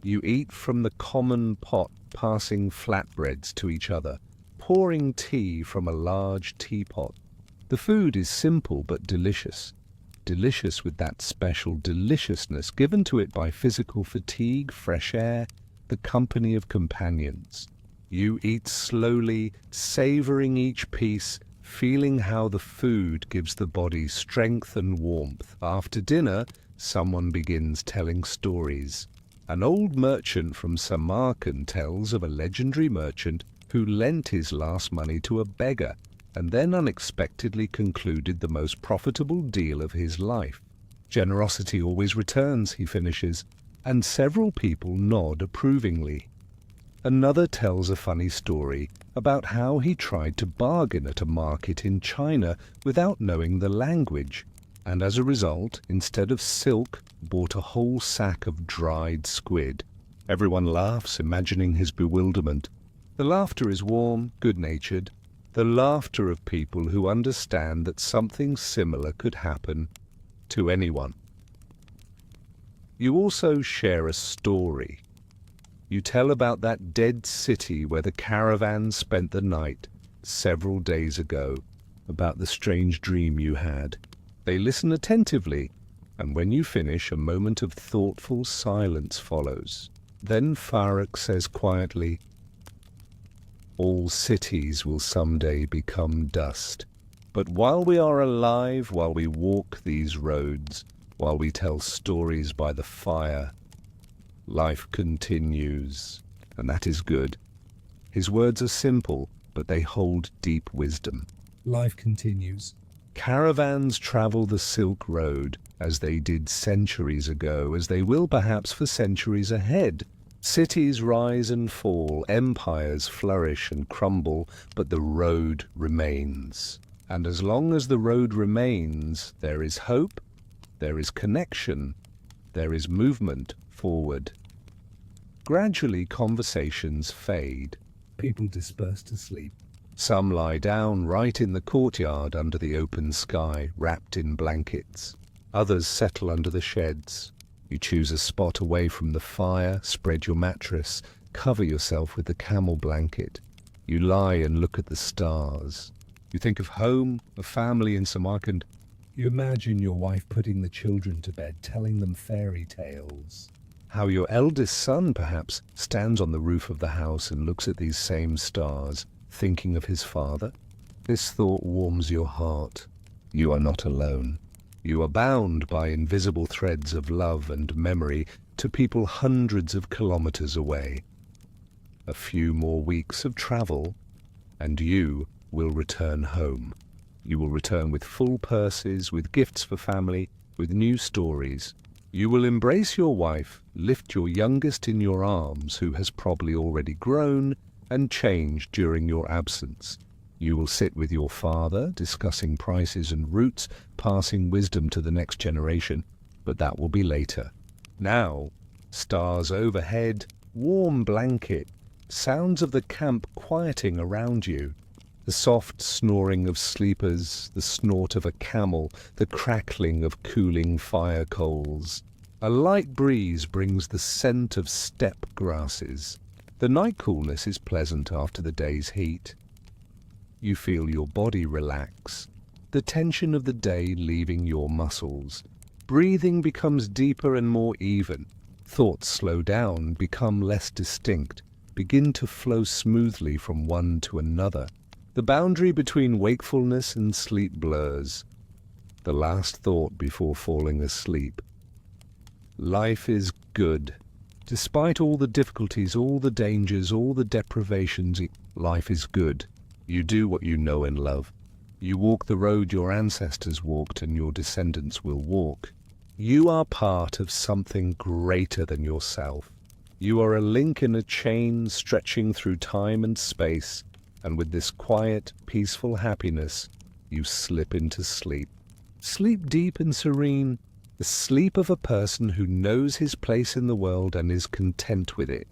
You eat from the common pot, passing flatbreads to each other, pouring tea from a large teapot. The food is simple but delicious. Delicious with that special deliciousness given to it by physical fatigue, fresh air, the company of companions. You eat slowly, savoring each piece, feeling how the food gives the body strength and warmth. After dinner, someone begins telling stories. An old merchant from Samarkand tells of a legendary merchant who lent his last money to a beggar and then unexpectedly concluded the most profitable deal of his life. Generosity always returns, he finishes, and several people nod approvingly. Another tells a funny story about how he tried to bargain at a market in China without knowing the language, and as a result, instead of silk, bought a whole sack of dried squid. Everyone laughs, imagining his bewilderment. The laughter is warm, good-natured, the laughter of people who understand that something similar could happen to anyone. You also share a story. You tell about that dead city where the caravan spent the night several days ago, about the strange dream you had. They listen attentively, and when you finish, a moment of thoughtful silence follows. Then Farrokh says quietly, "All cities will someday become dust. But while we are alive, while we walk these roads, while we tell stories by the fire, life continues, and that is good." His words are simple, but they hold deep wisdom. Life continues. Caravans travel the Silk Road as they did centuries ago, as they will perhaps for centuries ahead. Cities rise and fall, empires flourish and crumble, but the road remains. And as long as the road remains, there is hope, there is connection, there is movement forward. Gradually, conversations fade. People disperse to sleep. Some lie down right in the courtyard under the open sky, wrapped in blankets. Others settle under the sheds. You choose a spot away from the fire, spread your mattress, cover yourself with the camel blanket. You lie and look at the stars. You think of home, of family in Samarkand. You imagine your wife putting the children to bed, telling them fairy tales. How your eldest son, perhaps, stands on the roof of the house and looks at these same stars, thinking of his father. This thought warms your heart. You are not alone. You are bound by invisible threads of love and memory to people hundreds of kilometers away. A few more weeks of travel, and you will return home. You will return with full purses, with gifts for family, with new stories. You will embrace your wife, lift your youngest in your arms, who has probably already grown and changed during your absence. You will sit with your father, discussing prices and routes, passing wisdom to the next generation, but that will be later. Now, stars overhead, warm blanket, sounds of the camp quieting around you. The soft snoring of sleepers, the snort of a camel, the crackling of cooling fire coals. A light breeze brings the scent of steppe grasses. The night coolness is pleasant after the day's heat. You feel your body relax, the tension of the day leaving your muscles. Breathing becomes deeper and more even. Thoughts slow down, become less distinct, begin to flow smoothly from one to another. The boundary between wakefulness and sleep blurs. The last thought before falling asleep. Life is good. Despite all the difficulties, all the dangers, all the deprivations, life is good. You do what you know and love. You walk the road your ancestors walked and your descendants will walk. You are part of something greater than yourself. You are a link in a chain stretching through time and space. And with this quiet, peaceful happiness, you slip into sleep. Sleep deep and serene, the sleep of a person who knows his place in the world and is content with it.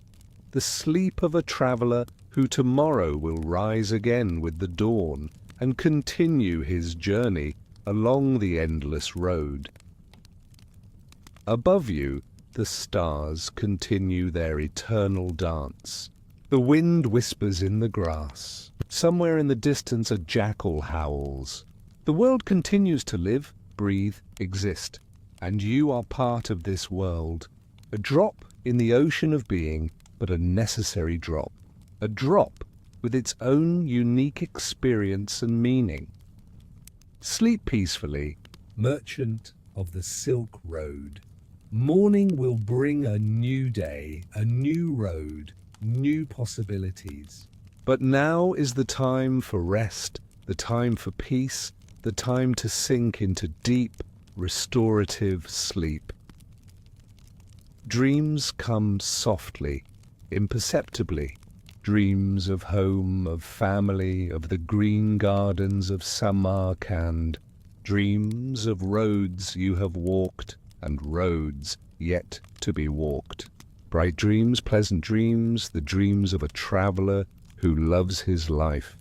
The sleep of a traveler who tomorrow will rise again with the dawn and continue his journey along the endless road. Above you, the stars continue their eternal dance. The wind whispers in the grass. Somewhere in the distance a jackal howls. The world continues to live, breathe, exist, and you are part of this world. A drop in the ocean of being, but a necessary drop. A drop with its own unique experience and meaning. Sleep peacefully, Merchant of the Silk Road. Morning will bring a new day, a new road, new possibilities. but now is the time for rest, the time for peace, the time to sink into deep, restorative sleep. Dreams come softly, imperceptibly. Dreams of home, of family, of the green gardens of Samarkand. Dreams of roads you have walked and roads yet to be walked. Bright dreams, pleasant dreams, the dreams of a traveler who loves his life.